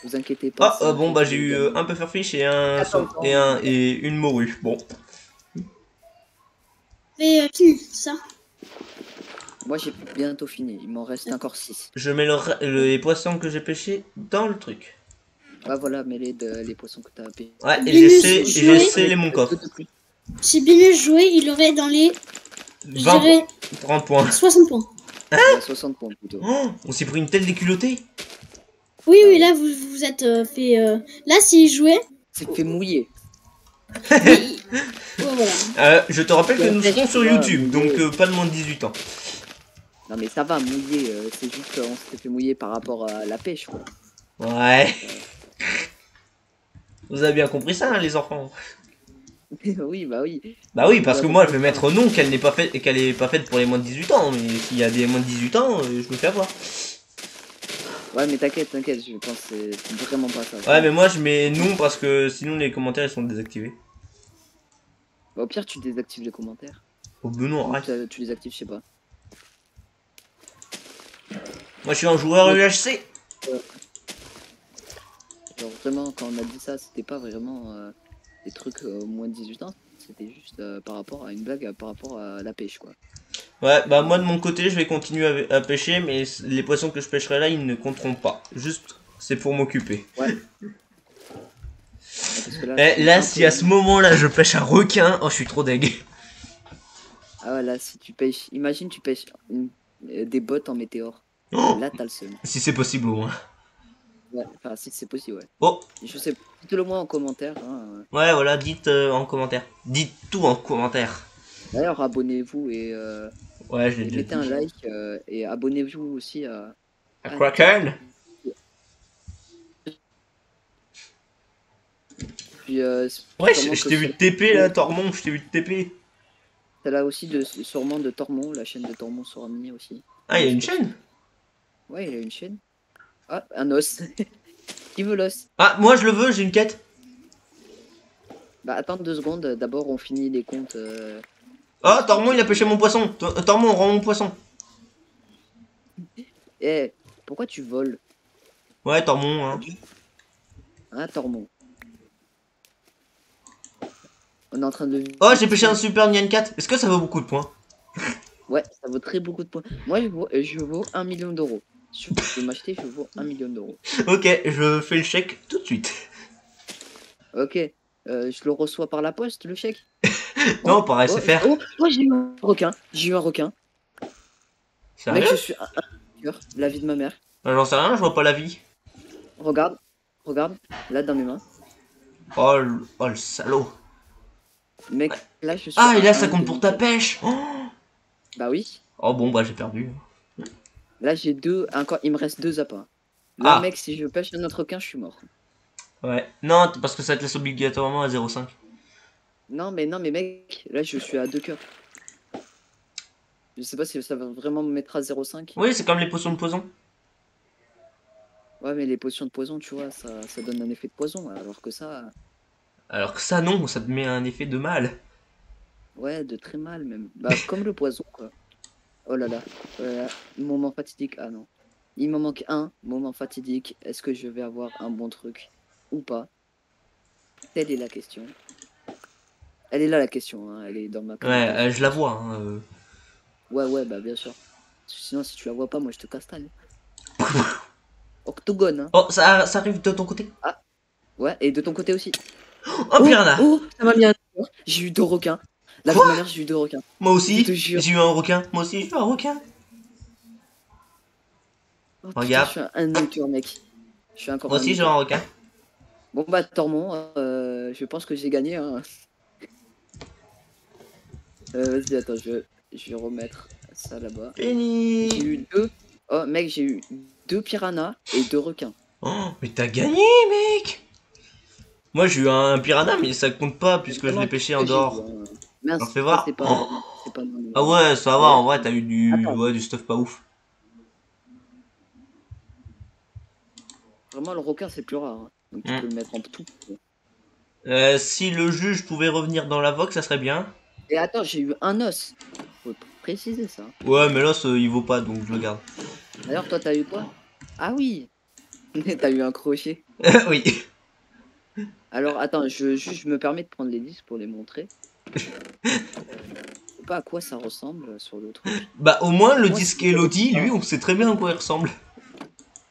[SPEAKER 3] Vous inquiétez pas.
[SPEAKER 1] Ah, bon, bah j'ai eu un pufferfish et et une morue. Bon.
[SPEAKER 2] Et fini, ça.
[SPEAKER 3] Moi, j'ai bientôt fini. Il m'en reste encore 6.
[SPEAKER 1] Je mets les poissons que j'ai pêchés dans le truc.
[SPEAKER 3] Ah voilà, mais les poissons que t'as payés.
[SPEAKER 1] Ouais, et
[SPEAKER 2] Binus,
[SPEAKER 1] j'ai
[SPEAKER 2] jouer.
[SPEAKER 1] scellé mon coffre.
[SPEAKER 2] Si Binus jouait, il aurait dans les, je
[SPEAKER 1] 20,
[SPEAKER 2] dirais,
[SPEAKER 1] 30 points.
[SPEAKER 2] 60 points.
[SPEAKER 3] 60 points plutôt.
[SPEAKER 1] Oh, on s'est pris une telle déculottée.
[SPEAKER 2] Oui, oui, là, vous vous êtes fait... Là, s'il jouait...
[SPEAKER 3] C'est fait mouiller.
[SPEAKER 2] Ouais, voilà.
[SPEAKER 1] Je te rappelle que nous
[SPEAKER 3] Ouais,
[SPEAKER 1] serons sur
[SPEAKER 3] ouais,
[SPEAKER 1] YouTube, donc
[SPEAKER 3] ouais.
[SPEAKER 1] pas de moins de 18 ans.
[SPEAKER 3] Non mais ça va, mouiller. C'est juste qu'on s'était fait mouiller par rapport à la pêche, quoi.
[SPEAKER 1] Ouais. Vous avez bien compris ça, hein, les enfants?
[SPEAKER 3] Oui, bah oui.
[SPEAKER 1] Bah oui, parce que moi je vais mettre non qu'elle n'est pas faite et qu'elle est pas faite pour les moins de 18 ans, mais s'il y a des moins de 18 ans, je me fais avoir.
[SPEAKER 3] Ouais, mais t'inquiète, je pense que c'est vraiment pas ça.
[SPEAKER 1] Ouais, mais moi je mets non parce que sinon les commentaires ils sont désactivés.
[SPEAKER 3] Bah, au pire, tu désactives les commentaires.
[SPEAKER 1] Oh ben non,
[SPEAKER 3] Ou
[SPEAKER 1] arrête.
[SPEAKER 3] tu les actives, je sais pas.
[SPEAKER 1] Moi je suis un joueur UHC.
[SPEAKER 3] Genre vraiment, quand on a dit ça, c'était pas vraiment des trucs moins de 18 ans. C'était juste par rapport à une blague, par rapport à la pêche, quoi.
[SPEAKER 1] Ouais, bah moi de mon côté je vais continuer à pêcher, mais les poissons que je pêcherai là ils ne compteront pas. Juste, c'est pour m'occuper.
[SPEAKER 3] Ouais. Parce que là,
[SPEAKER 1] Eh,
[SPEAKER 3] c'est
[SPEAKER 1] là
[SPEAKER 3] un
[SPEAKER 1] si
[SPEAKER 3] peu-
[SPEAKER 1] à ce moment là je pêche un requin, oh je suis trop deg.
[SPEAKER 3] Ah ouais, là, si tu pêches... Imagine, tu pêches des bottes en météore.
[SPEAKER 1] Oh,
[SPEAKER 3] Là, t'as le seum.
[SPEAKER 1] si c'est possible au moins.
[SPEAKER 3] Ouais, enfin, si c'est possible, ouais.
[SPEAKER 1] Oh,
[SPEAKER 3] Je sais, dites-le moi en commentaire. Hein.
[SPEAKER 1] ouais voilà, dites en commentaire. Dites tout en commentaire.
[SPEAKER 3] D'ailleurs, abonnez-vous
[SPEAKER 1] Ouais, je l'ai
[SPEAKER 3] et
[SPEAKER 1] déjà
[SPEAKER 3] mettez un
[SPEAKER 1] dit.
[SPEAKER 3] like et abonnez-vous aussi
[SPEAKER 1] À
[SPEAKER 3] à
[SPEAKER 1] Kraken.
[SPEAKER 3] puis
[SPEAKER 1] Ouais,
[SPEAKER 3] sûrement
[SPEAKER 1] je
[SPEAKER 3] que
[SPEAKER 1] t'ai vu te TP là,
[SPEAKER 3] celle-là
[SPEAKER 1] Tormon, je t'ai vu te TP.
[SPEAKER 3] aussi sûrement de Tormon, la chaîne de Tormon sera mise aussi.
[SPEAKER 1] Ah, il y a
[SPEAKER 3] L'os
[SPEAKER 1] une
[SPEAKER 3] possible.
[SPEAKER 1] chaîne.
[SPEAKER 3] Ouais, il a une chaîne. Ah, un os. Qui veut l'os?
[SPEAKER 1] Ah, moi je le veux, j'ai une quête.
[SPEAKER 3] Bah attends 2 secondes, d'abord on finit les comptes.
[SPEAKER 1] Oh, Tormon, il a pêché mon poisson. Tormon, rends mon poisson.
[SPEAKER 3] Eh, pourquoi tu voles?
[SPEAKER 1] Ouais, Tormon, hein.
[SPEAKER 3] Hein, Tormon? On est en train de
[SPEAKER 1] Oh,
[SPEAKER 3] vivre
[SPEAKER 1] j'ai pêché un
[SPEAKER 3] ça.
[SPEAKER 1] super Nyan 4. Est-ce que ça vaut beaucoup de points?
[SPEAKER 3] Ouais, ça vaut très beaucoup de points. Moi, je vaux 1 million d'euros. Si tu veux m'acheter, je vaux 1 million d'euros.
[SPEAKER 1] Ok, je fais le chèque tout de suite.
[SPEAKER 3] Ok, je le reçois par la poste, le chèque.
[SPEAKER 1] Non,
[SPEAKER 3] Oh,
[SPEAKER 1] par
[SPEAKER 3] oh,
[SPEAKER 1] SFR.
[SPEAKER 3] oh, j'ai eu un requin. J'ai eu un requin. Mec,
[SPEAKER 1] Sérieux?
[SPEAKER 3] je suis un tueur, la vie de ma mère.
[SPEAKER 1] J'en sais rien, je vois pas la vie.
[SPEAKER 3] Regarde, regarde, là dans mes mains.
[SPEAKER 1] Oh, le salaud.
[SPEAKER 3] Mec, là je suis
[SPEAKER 1] Ah, et là,
[SPEAKER 3] à
[SPEAKER 1] ça
[SPEAKER 3] un
[SPEAKER 1] compte pour ta
[SPEAKER 3] demi-tour.
[SPEAKER 1] pêche. Oh,
[SPEAKER 3] Bah oui.
[SPEAKER 1] oh bon, bah j'ai perdu.
[SPEAKER 3] Là j'ai deux, encore, il me reste 2 appâts. Là,
[SPEAKER 1] Ah,
[SPEAKER 3] mec, si je pêche un autre requin, je suis mort.
[SPEAKER 1] ouais. Non, parce que ça te laisse obligatoirement à 0,5.
[SPEAKER 3] Non, mais mec, là je suis à 2 cœurs. Je sais pas si ça va vraiment me mettre à 0,5.
[SPEAKER 1] Oui, c'est comme les potions de poison.
[SPEAKER 3] Ouais, mais les potions de poison, tu vois, ça donne un effet de poison. Alors que ça,
[SPEAKER 1] Alors que ça, non, ça te met un effet de mal.
[SPEAKER 3] ouais, de très mal même. Bah, comme le poison, quoi. Oh là là. Moment fatidique. Ah non. Il m'en manque un. Moment fatidique. Est-ce que je vais avoir un bon truc ou pas? Telle est la question. Elle est là la question, hein. Elle est dans ma canne à
[SPEAKER 1] Ouais,
[SPEAKER 3] pêche.
[SPEAKER 1] je la vois. Hein,
[SPEAKER 3] Ouais, bah bien sûr. Sinon, si tu la vois pas, moi je te castagne. Octogone, hein.
[SPEAKER 1] Oh, ça arrive de ton côté.
[SPEAKER 3] Ah, ouais, et de ton côté aussi.
[SPEAKER 1] Un
[SPEAKER 3] Oh,
[SPEAKER 1] piranha.
[SPEAKER 3] oh, ça m'a mis un cœur. J'ai eu 2 requins. La vie
[SPEAKER 1] Quoi?
[SPEAKER 3] de ma mère, j'ai eu 2 requins.
[SPEAKER 1] Moi
[SPEAKER 3] Je te
[SPEAKER 1] aussi,
[SPEAKER 3] jure.
[SPEAKER 1] j'ai eu un requin. Moi aussi, j'ai eu un requin.
[SPEAKER 3] Oh putain, je
[SPEAKER 1] Regarde,
[SPEAKER 3] suis un no-cœur, mec. Je suis encore
[SPEAKER 1] moi
[SPEAKER 3] un
[SPEAKER 1] aussi, j'ai un
[SPEAKER 3] no-cœur.
[SPEAKER 1] requin.
[SPEAKER 3] Bon bah Tormon, je pense que j'ai gagné, hein. Vas-y, attends, je vais remettre ça là-bas. J'ai
[SPEAKER 1] Fini.
[SPEAKER 3] eu deux. Oh mec, j'ai eu 2 piranhas et 2 requins.
[SPEAKER 1] Oh, mais t'as gagné, mec. Moi, j'ai eu un piranha, mais ça compte pas
[SPEAKER 3] C'est
[SPEAKER 1] puisque je l'ai
[SPEAKER 3] vraiment tout
[SPEAKER 1] pêché
[SPEAKER 3] ce
[SPEAKER 1] en
[SPEAKER 3] que j'ai eu,
[SPEAKER 1] dehors.
[SPEAKER 3] hein.
[SPEAKER 1] Alors,
[SPEAKER 3] Mince,
[SPEAKER 1] fais
[SPEAKER 3] ça
[SPEAKER 1] voir. Oh.
[SPEAKER 3] c'est pas dans
[SPEAKER 1] Ah
[SPEAKER 3] le-
[SPEAKER 1] ouais, ça va, en
[SPEAKER 3] D'ailleurs,
[SPEAKER 1] vrai, t'as eu
[SPEAKER 3] attends,
[SPEAKER 1] du stuff pas ouf.
[SPEAKER 3] vraiment le requin c'est plus rare, hein. Donc tu
[SPEAKER 1] Hmm.
[SPEAKER 3] peux le mettre en tout.
[SPEAKER 1] Si le juge pouvait revenir dans la vogue, ça serait bien.
[SPEAKER 3] Et attends, j'ai eu un os. Faut préciser ça.
[SPEAKER 1] Ouais, mais l'os, il vaut pas, donc je le garde.
[SPEAKER 3] D'ailleurs, toi, t'as eu quoi? Ah oui, t'as eu un crochet.
[SPEAKER 1] Oui.
[SPEAKER 3] Alors attends, je me permets de prendre les disques pour les montrer. Je sais pas à quoi ça ressemble sur le truc.
[SPEAKER 1] Bah, au moins, le
[SPEAKER 3] Moi,
[SPEAKER 1] disque
[SPEAKER 3] je connais
[SPEAKER 1] Elodie,
[SPEAKER 3] pas.
[SPEAKER 1] lui, on sait très bien à quoi il ressemble.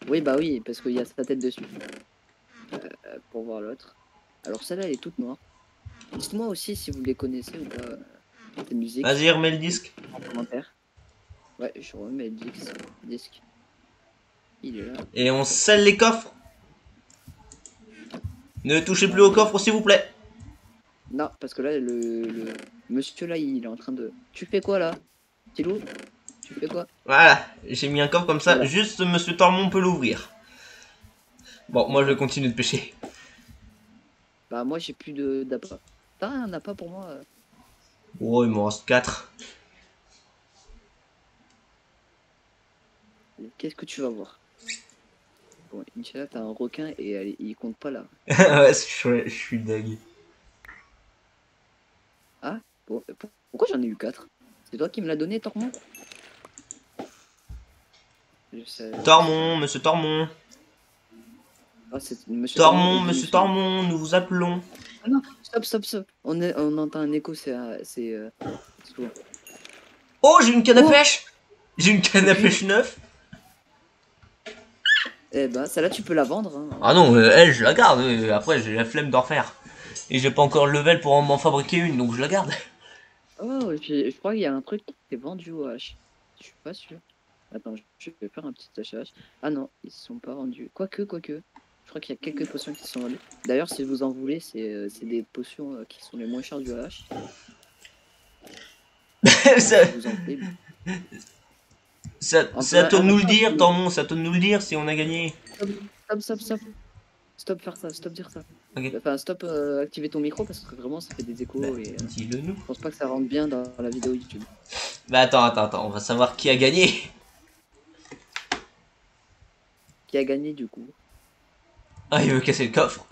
[SPEAKER 3] Oui, bah oui, parce qu'il y a sa tête dessus. Pour voir l'autre. Alors celle-là, elle est toute noire. Dites-moi aussi si vous les connaissez ou pas, cette musique,
[SPEAKER 1] Vas-y, remets le disque.
[SPEAKER 3] en commentaire. Ouais, je remets le disque. Il est là.
[SPEAKER 1] Et on scelle les coffres. Ne touchez plus au coffre, s'il vous plaît.
[SPEAKER 3] Non, parce que là, le monsieur là, il est en train de... Tu fais quoi là? Tilo? Tu fais quoi?
[SPEAKER 1] Voilà, j'ai mis un coffre comme ça,
[SPEAKER 3] Voilà.
[SPEAKER 1] juste Monsieur Tormon peut l'ouvrir. Bon, moi je vais continuer de pêcher.
[SPEAKER 3] Bah moi, j'ai plus d'appât. T'as un appât pour moi?
[SPEAKER 1] Oh, il m'en reste 4.
[SPEAKER 3] Qu'est-ce que tu vas voir? Bon, Inch'Allah, t'as un requin et il compte pas là.
[SPEAKER 1] Ouais, je suis dingue.
[SPEAKER 3] Bon, pourquoi j'en ai eu 4? C'est toi qui me l'as donné, Tormon? Je sais.
[SPEAKER 1] Tormon, Monsieur Tormon.
[SPEAKER 3] Ah, c'est monsieur
[SPEAKER 1] Tormon,
[SPEAKER 3] ou
[SPEAKER 1] Monsieur Tormon, nous vous appelons.
[SPEAKER 3] Ah non, stop. On entend un écho, c'est souvent.
[SPEAKER 1] Oh, j'ai une canne à
[SPEAKER 3] Oh.
[SPEAKER 1] pêche. J'ai une canne à
[SPEAKER 3] Ok.
[SPEAKER 1] pêche neuve.
[SPEAKER 3] Eh ben, celle-là, tu peux la vendre, hein.
[SPEAKER 1] Ah non, elle, je la garde. Après, j'ai la flemme d'en refaire. Et j'ai pas encore le level pour m'en fabriquer une, donc je la garde.
[SPEAKER 3] Oh, je crois qu'il y a un truc qui est vendu au H. Je suis pas sûr. Attends, je vais faire un petit achat. Ah non, ils sont pas vendus. Quoique. Je crois qu'il y a quelques potions qui sont vendues. D'ailleurs, si vous en voulez, c'est des potions qui sont les moins chères du H.
[SPEAKER 1] Ça-
[SPEAKER 3] Je vous en prie.
[SPEAKER 1] C'est à toi de nous le dire, Tormon, c'est à toi de nous le dire si on a gagné.
[SPEAKER 3] Stop. Stop faire ça, stop dire ça.
[SPEAKER 1] Ok.
[SPEAKER 3] Enfin, stop activer ton micro parce que vraiment ça fait des échos
[SPEAKER 1] Bah,
[SPEAKER 3] et
[SPEAKER 1] dis-le nous.
[SPEAKER 3] je pense pas que ça rentre bien dans la vidéo YouTube.
[SPEAKER 1] Bah attends, on va savoir qui a gagné.
[SPEAKER 3] Qui a gagné du coup?
[SPEAKER 1] Ah, il veut casser le coffre.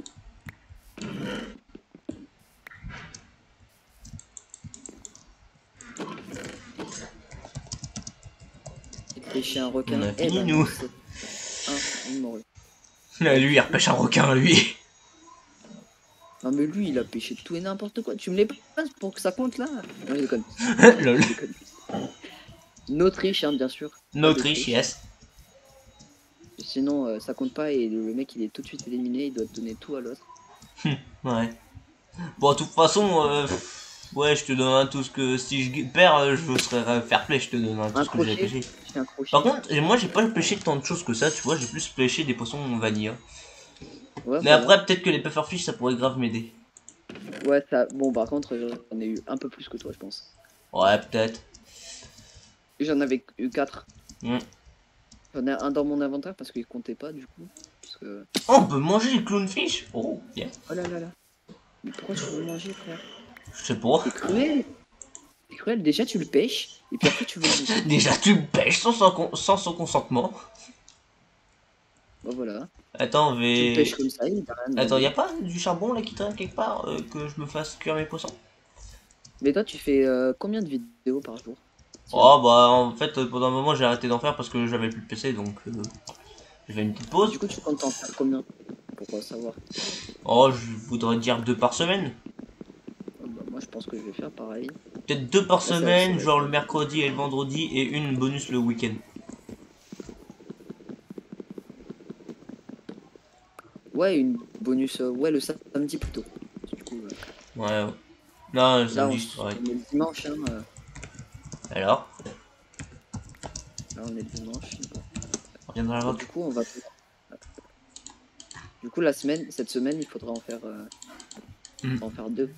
[SPEAKER 3] Pêcher un requin.
[SPEAKER 1] On a
[SPEAKER 3] Eh
[SPEAKER 1] fini,
[SPEAKER 3] ben,
[SPEAKER 1] nous.
[SPEAKER 3] il mourut.
[SPEAKER 1] Lui, il repêche un requin, lui.
[SPEAKER 3] Non mais lui il a pêché tout et n'importe quoi. Tu me les passes pour que ça compte là? Non je déconne.
[SPEAKER 1] Lol.
[SPEAKER 3] Je déconne. Notre hein, bien sûr.
[SPEAKER 1] L'Autriche, yes.
[SPEAKER 3] Sinon ça compte pas et le mec il est tout de suite éliminé, il doit donner tout à l'autre.
[SPEAKER 1] Ouais. Bon, de toute façon, ouais, je te donne tout ce que... Si je perds, je serais fair play, je te donne tout
[SPEAKER 3] Un
[SPEAKER 1] ce que j'ai
[SPEAKER 3] crochet.
[SPEAKER 1] pêché.
[SPEAKER 3] J'ai un crochet.
[SPEAKER 1] Par contre, moi, j'ai pas pêché tant de choses que ça, tu vois, j'ai plus pêché des poissons vanille. Hein.
[SPEAKER 3] Ouais,
[SPEAKER 1] Mais
[SPEAKER 3] voilà.
[SPEAKER 1] après, peut-être que les pufferfish, ça pourrait grave m'aider.
[SPEAKER 3] Ouais ça. Bon par contre j'en ai eu un peu plus que toi je pense.
[SPEAKER 1] Ouais, peut-être.
[SPEAKER 3] J'en avais eu 4.
[SPEAKER 1] Mm.
[SPEAKER 3] J'en ai un dans mon inventaire parce qu'il comptait pas du coup. Parce que...
[SPEAKER 1] Oh, on peut manger les clownfish. Oh, bien.
[SPEAKER 3] Oh là là là. Mais pourquoi tu veux le manger frère?
[SPEAKER 1] Je sais pas.
[SPEAKER 3] C'est cruel. C'est cruel, déjà tu le pêches et puis après tu veux le manger.
[SPEAKER 1] Déjà, tu me pêches sans son consentement.
[SPEAKER 3] Bah voilà.
[SPEAKER 1] Attends, on
[SPEAKER 3] Tu le
[SPEAKER 1] va...
[SPEAKER 3] pêches comme ça, il t'a rien
[SPEAKER 1] Attends,
[SPEAKER 3] demandé.
[SPEAKER 1] y'a pas du charbon là qui traîne quelque part que je me fasse cuire mes poissons?
[SPEAKER 3] Mais toi tu fais combien de vidéos par jour?
[SPEAKER 1] Oh bah en fait pendant un moment j'ai arrêté d'en faire parce que j'avais plus de PC donc j'ai fait une petite pause.
[SPEAKER 3] Du coup tu comptes en faire combien? Pour savoir.
[SPEAKER 1] Oh je voudrais dire 2 par semaine.
[SPEAKER 3] Bah, moi je pense que je vais faire pareil.
[SPEAKER 1] Peut-être 2 par
[SPEAKER 3] ça,
[SPEAKER 1] semaine,
[SPEAKER 3] c'est-
[SPEAKER 1] genre le mercredi et le vendredi et une bonus le week-end.
[SPEAKER 3] Ouais une bonus, ouais le samedi plutôt. Du coup,
[SPEAKER 1] Ouais. Non, le
[SPEAKER 3] là on
[SPEAKER 1] samedi je travaille.
[SPEAKER 3] est le dimanche hein.
[SPEAKER 1] Alors,
[SPEAKER 3] Là on est le dimanche.
[SPEAKER 1] on reviendra là.
[SPEAKER 3] Du coup on va... Du coup cette semaine il faudra en faire, en faire 2.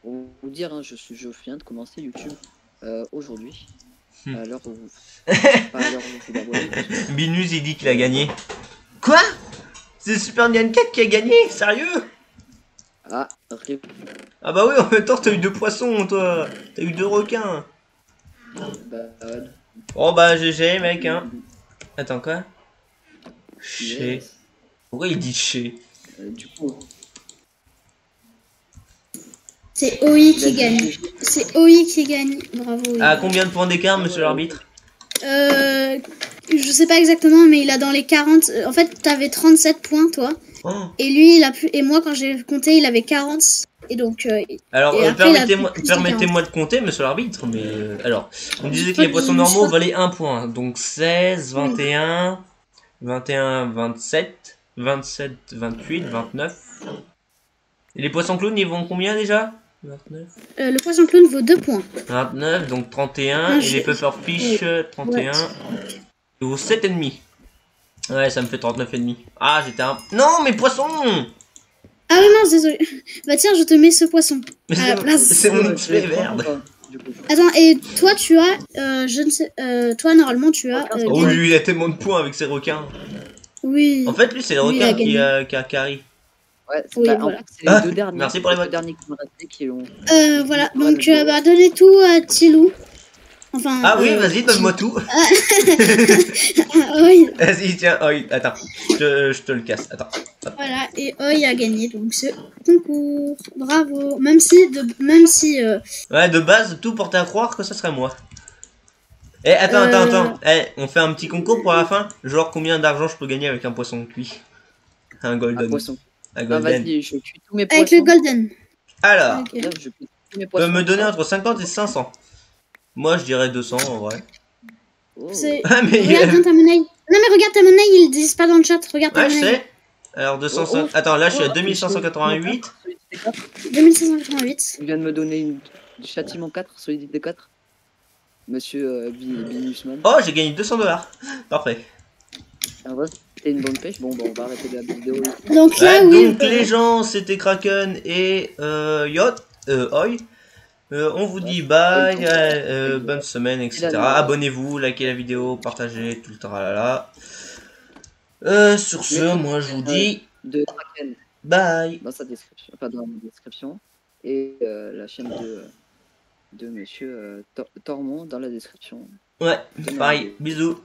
[SPEAKER 3] Pour vous dire, hein, je viens de commencer YouTube aujourd'hui. À l'heure où... Pas à l'heure où vous la voyez.
[SPEAKER 1] Binus il dit qu'il a gagné. Quoi? C'est Super Nyan 4 qui a gagné? Sérieux?
[SPEAKER 3] Ah, rip.
[SPEAKER 1] Ah bah oui, en même temps t'as eu 2 poissons toi. T'as eu 2 requins.
[SPEAKER 3] Bad.
[SPEAKER 1] Oh bah GG mec hein. Attends quoi? Chez.
[SPEAKER 3] Yes.
[SPEAKER 1] Pourquoi il dit chez?
[SPEAKER 3] Du coup,
[SPEAKER 2] C'est OI qui gagne. C'est OI qui gagne. Bravo. OI.
[SPEAKER 1] À combien de points d'écart, monsieur l'arbitre?
[SPEAKER 2] Je sais pas exactement, mais il a dans les 40. En fait, t'avais 37 points, toi.
[SPEAKER 1] Oh.
[SPEAKER 2] Et lui, il a plus. Et moi, quand j'ai compté, il avait 40. Et donc.
[SPEAKER 1] Alors,
[SPEAKER 2] Et après, il a plus de
[SPEAKER 1] permettez-moi de compter, monsieur l'arbitre, mais... alors, on disait que
[SPEAKER 2] crois
[SPEAKER 1] les poissons
[SPEAKER 2] qu'il-
[SPEAKER 1] normaux
[SPEAKER 2] je crois-
[SPEAKER 1] valaient 1 point. Donc 16, 21, 21, 27, 27, 28, 29... Et les poissons clowns, ils vont combien déjà? 29.
[SPEAKER 2] Le poisson clown vaut 2 points.
[SPEAKER 1] 29, donc 31.
[SPEAKER 2] Non,
[SPEAKER 1] Et
[SPEAKER 2] je-
[SPEAKER 1] les pufferfish, 31. Ils vaut 7,5. Ouais, ça me fait 39,5. Ah, j'étais un... Non, mes poissons!
[SPEAKER 2] Ah oui, mince, désolé. Bah tiens, je te mets ce poisson à la place.
[SPEAKER 1] C'est mon XP, merde.
[SPEAKER 3] Du coup.
[SPEAKER 2] Attends, et toi, tu as. Je ne sais. Toi, normalement, tu as.
[SPEAKER 1] Oh,
[SPEAKER 2] gagné.
[SPEAKER 1] lui, il a tellement de points avec ses requins.
[SPEAKER 2] Oui.
[SPEAKER 1] En fait, lui, c'est le
[SPEAKER 2] Lui, il a
[SPEAKER 1] requin qui
[SPEAKER 2] gagné.
[SPEAKER 1] a carry.
[SPEAKER 3] Ouais,
[SPEAKER 2] Oui,
[SPEAKER 3] bah,
[SPEAKER 2] voilà.
[SPEAKER 3] en fait, c'est les
[SPEAKER 1] Ah,
[SPEAKER 3] deux derniers.
[SPEAKER 1] merci pour les
[SPEAKER 3] deux
[SPEAKER 1] votes.
[SPEAKER 3] derniers qui me restaient qui ont.
[SPEAKER 2] Voilà, donc bah, donnez tout à Tilou. Enfin.
[SPEAKER 1] Ah oui, vas-y, donne-moi tout.
[SPEAKER 2] Oui,
[SPEAKER 1] Vas-y, tiens. Oh, oui, attends, je te le casse. Attends. Hop.
[SPEAKER 2] voilà, et Oi a gagné donc ce concours. Bravo. Même si.
[SPEAKER 1] Ouais, de base, tout portait à croire que ça serait moi. Eh, attends. Eh, on fait un petit concours pour la fin. Genre, combien d'argent je peux gagner avec un poisson cuit? Un
[SPEAKER 3] Un
[SPEAKER 1] golden.
[SPEAKER 3] poisson.
[SPEAKER 1] Un
[SPEAKER 3] Ah,
[SPEAKER 1] golden.
[SPEAKER 3] vas-y, je cuis tous mes poissons.
[SPEAKER 2] Avec le golden.
[SPEAKER 1] Alors,
[SPEAKER 2] Ok.
[SPEAKER 3] Là, je cuis tous mes
[SPEAKER 1] peut
[SPEAKER 3] poissons.
[SPEAKER 1] me donner entre 50 et 500. Moi, je dirais 200 en vrai.
[SPEAKER 3] Oh.
[SPEAKER 2] C'est.
[SPEAKER 1] Ah, mais.
[SPEAKER 2] Regarde bien ta monnaie. Non, mais regarde ta monnaie, ils le disent pas dans le chat. Regarde ta
[SPEAKER 1] Ouais, je
[SPEAKER 2] monnaie.
[SPEAKER 1] sais. Alors, 200.
[SPEAKER 3] Oh, oh.
[SPEAKER 1] Attends, là, je suis à
[SPEAKER 3] Oh,
[SPEAKER 1] 2588.
[SPEAKER 2] 2588.
[SPEAKER 3] Il vient de me donner une châtiment 4, solidité 4. Monsieur Binusman.
[SPEAKER 1] Oh, j'ai gagné 200 $. Parfait.
[SPEAKER 3] Ah ouais, c'était une bonne pêche. Bon, bah, on va arrêter la vidéo.
[SPEAKER 2] Donc là,
[SPEAKER 1] Ouais,
[SPEAKER 2] oui.
[SPEAKER 1] donc les gens, c'était Kraken et Yacht, Oi. On vous dit bye, bonne semaine, etc. Abonnez-vous, likez la vidéo, partagez, tout le tralala. Sur ce, moi je vous dis
[SPEAKER 3] De Kraken
[SPEAKER 1] bye.
[SPEAKER 3] dans sa description, pas dans la description, et la chaîne de Monsieur Tormont dans la description.
[SPEAKER 1] Ouais,
[SPEAKER 3] de ma
[SPEAKER 1] pareil,
[SPEAKER 3] vidéo.
[SPEAKER 1] bisous.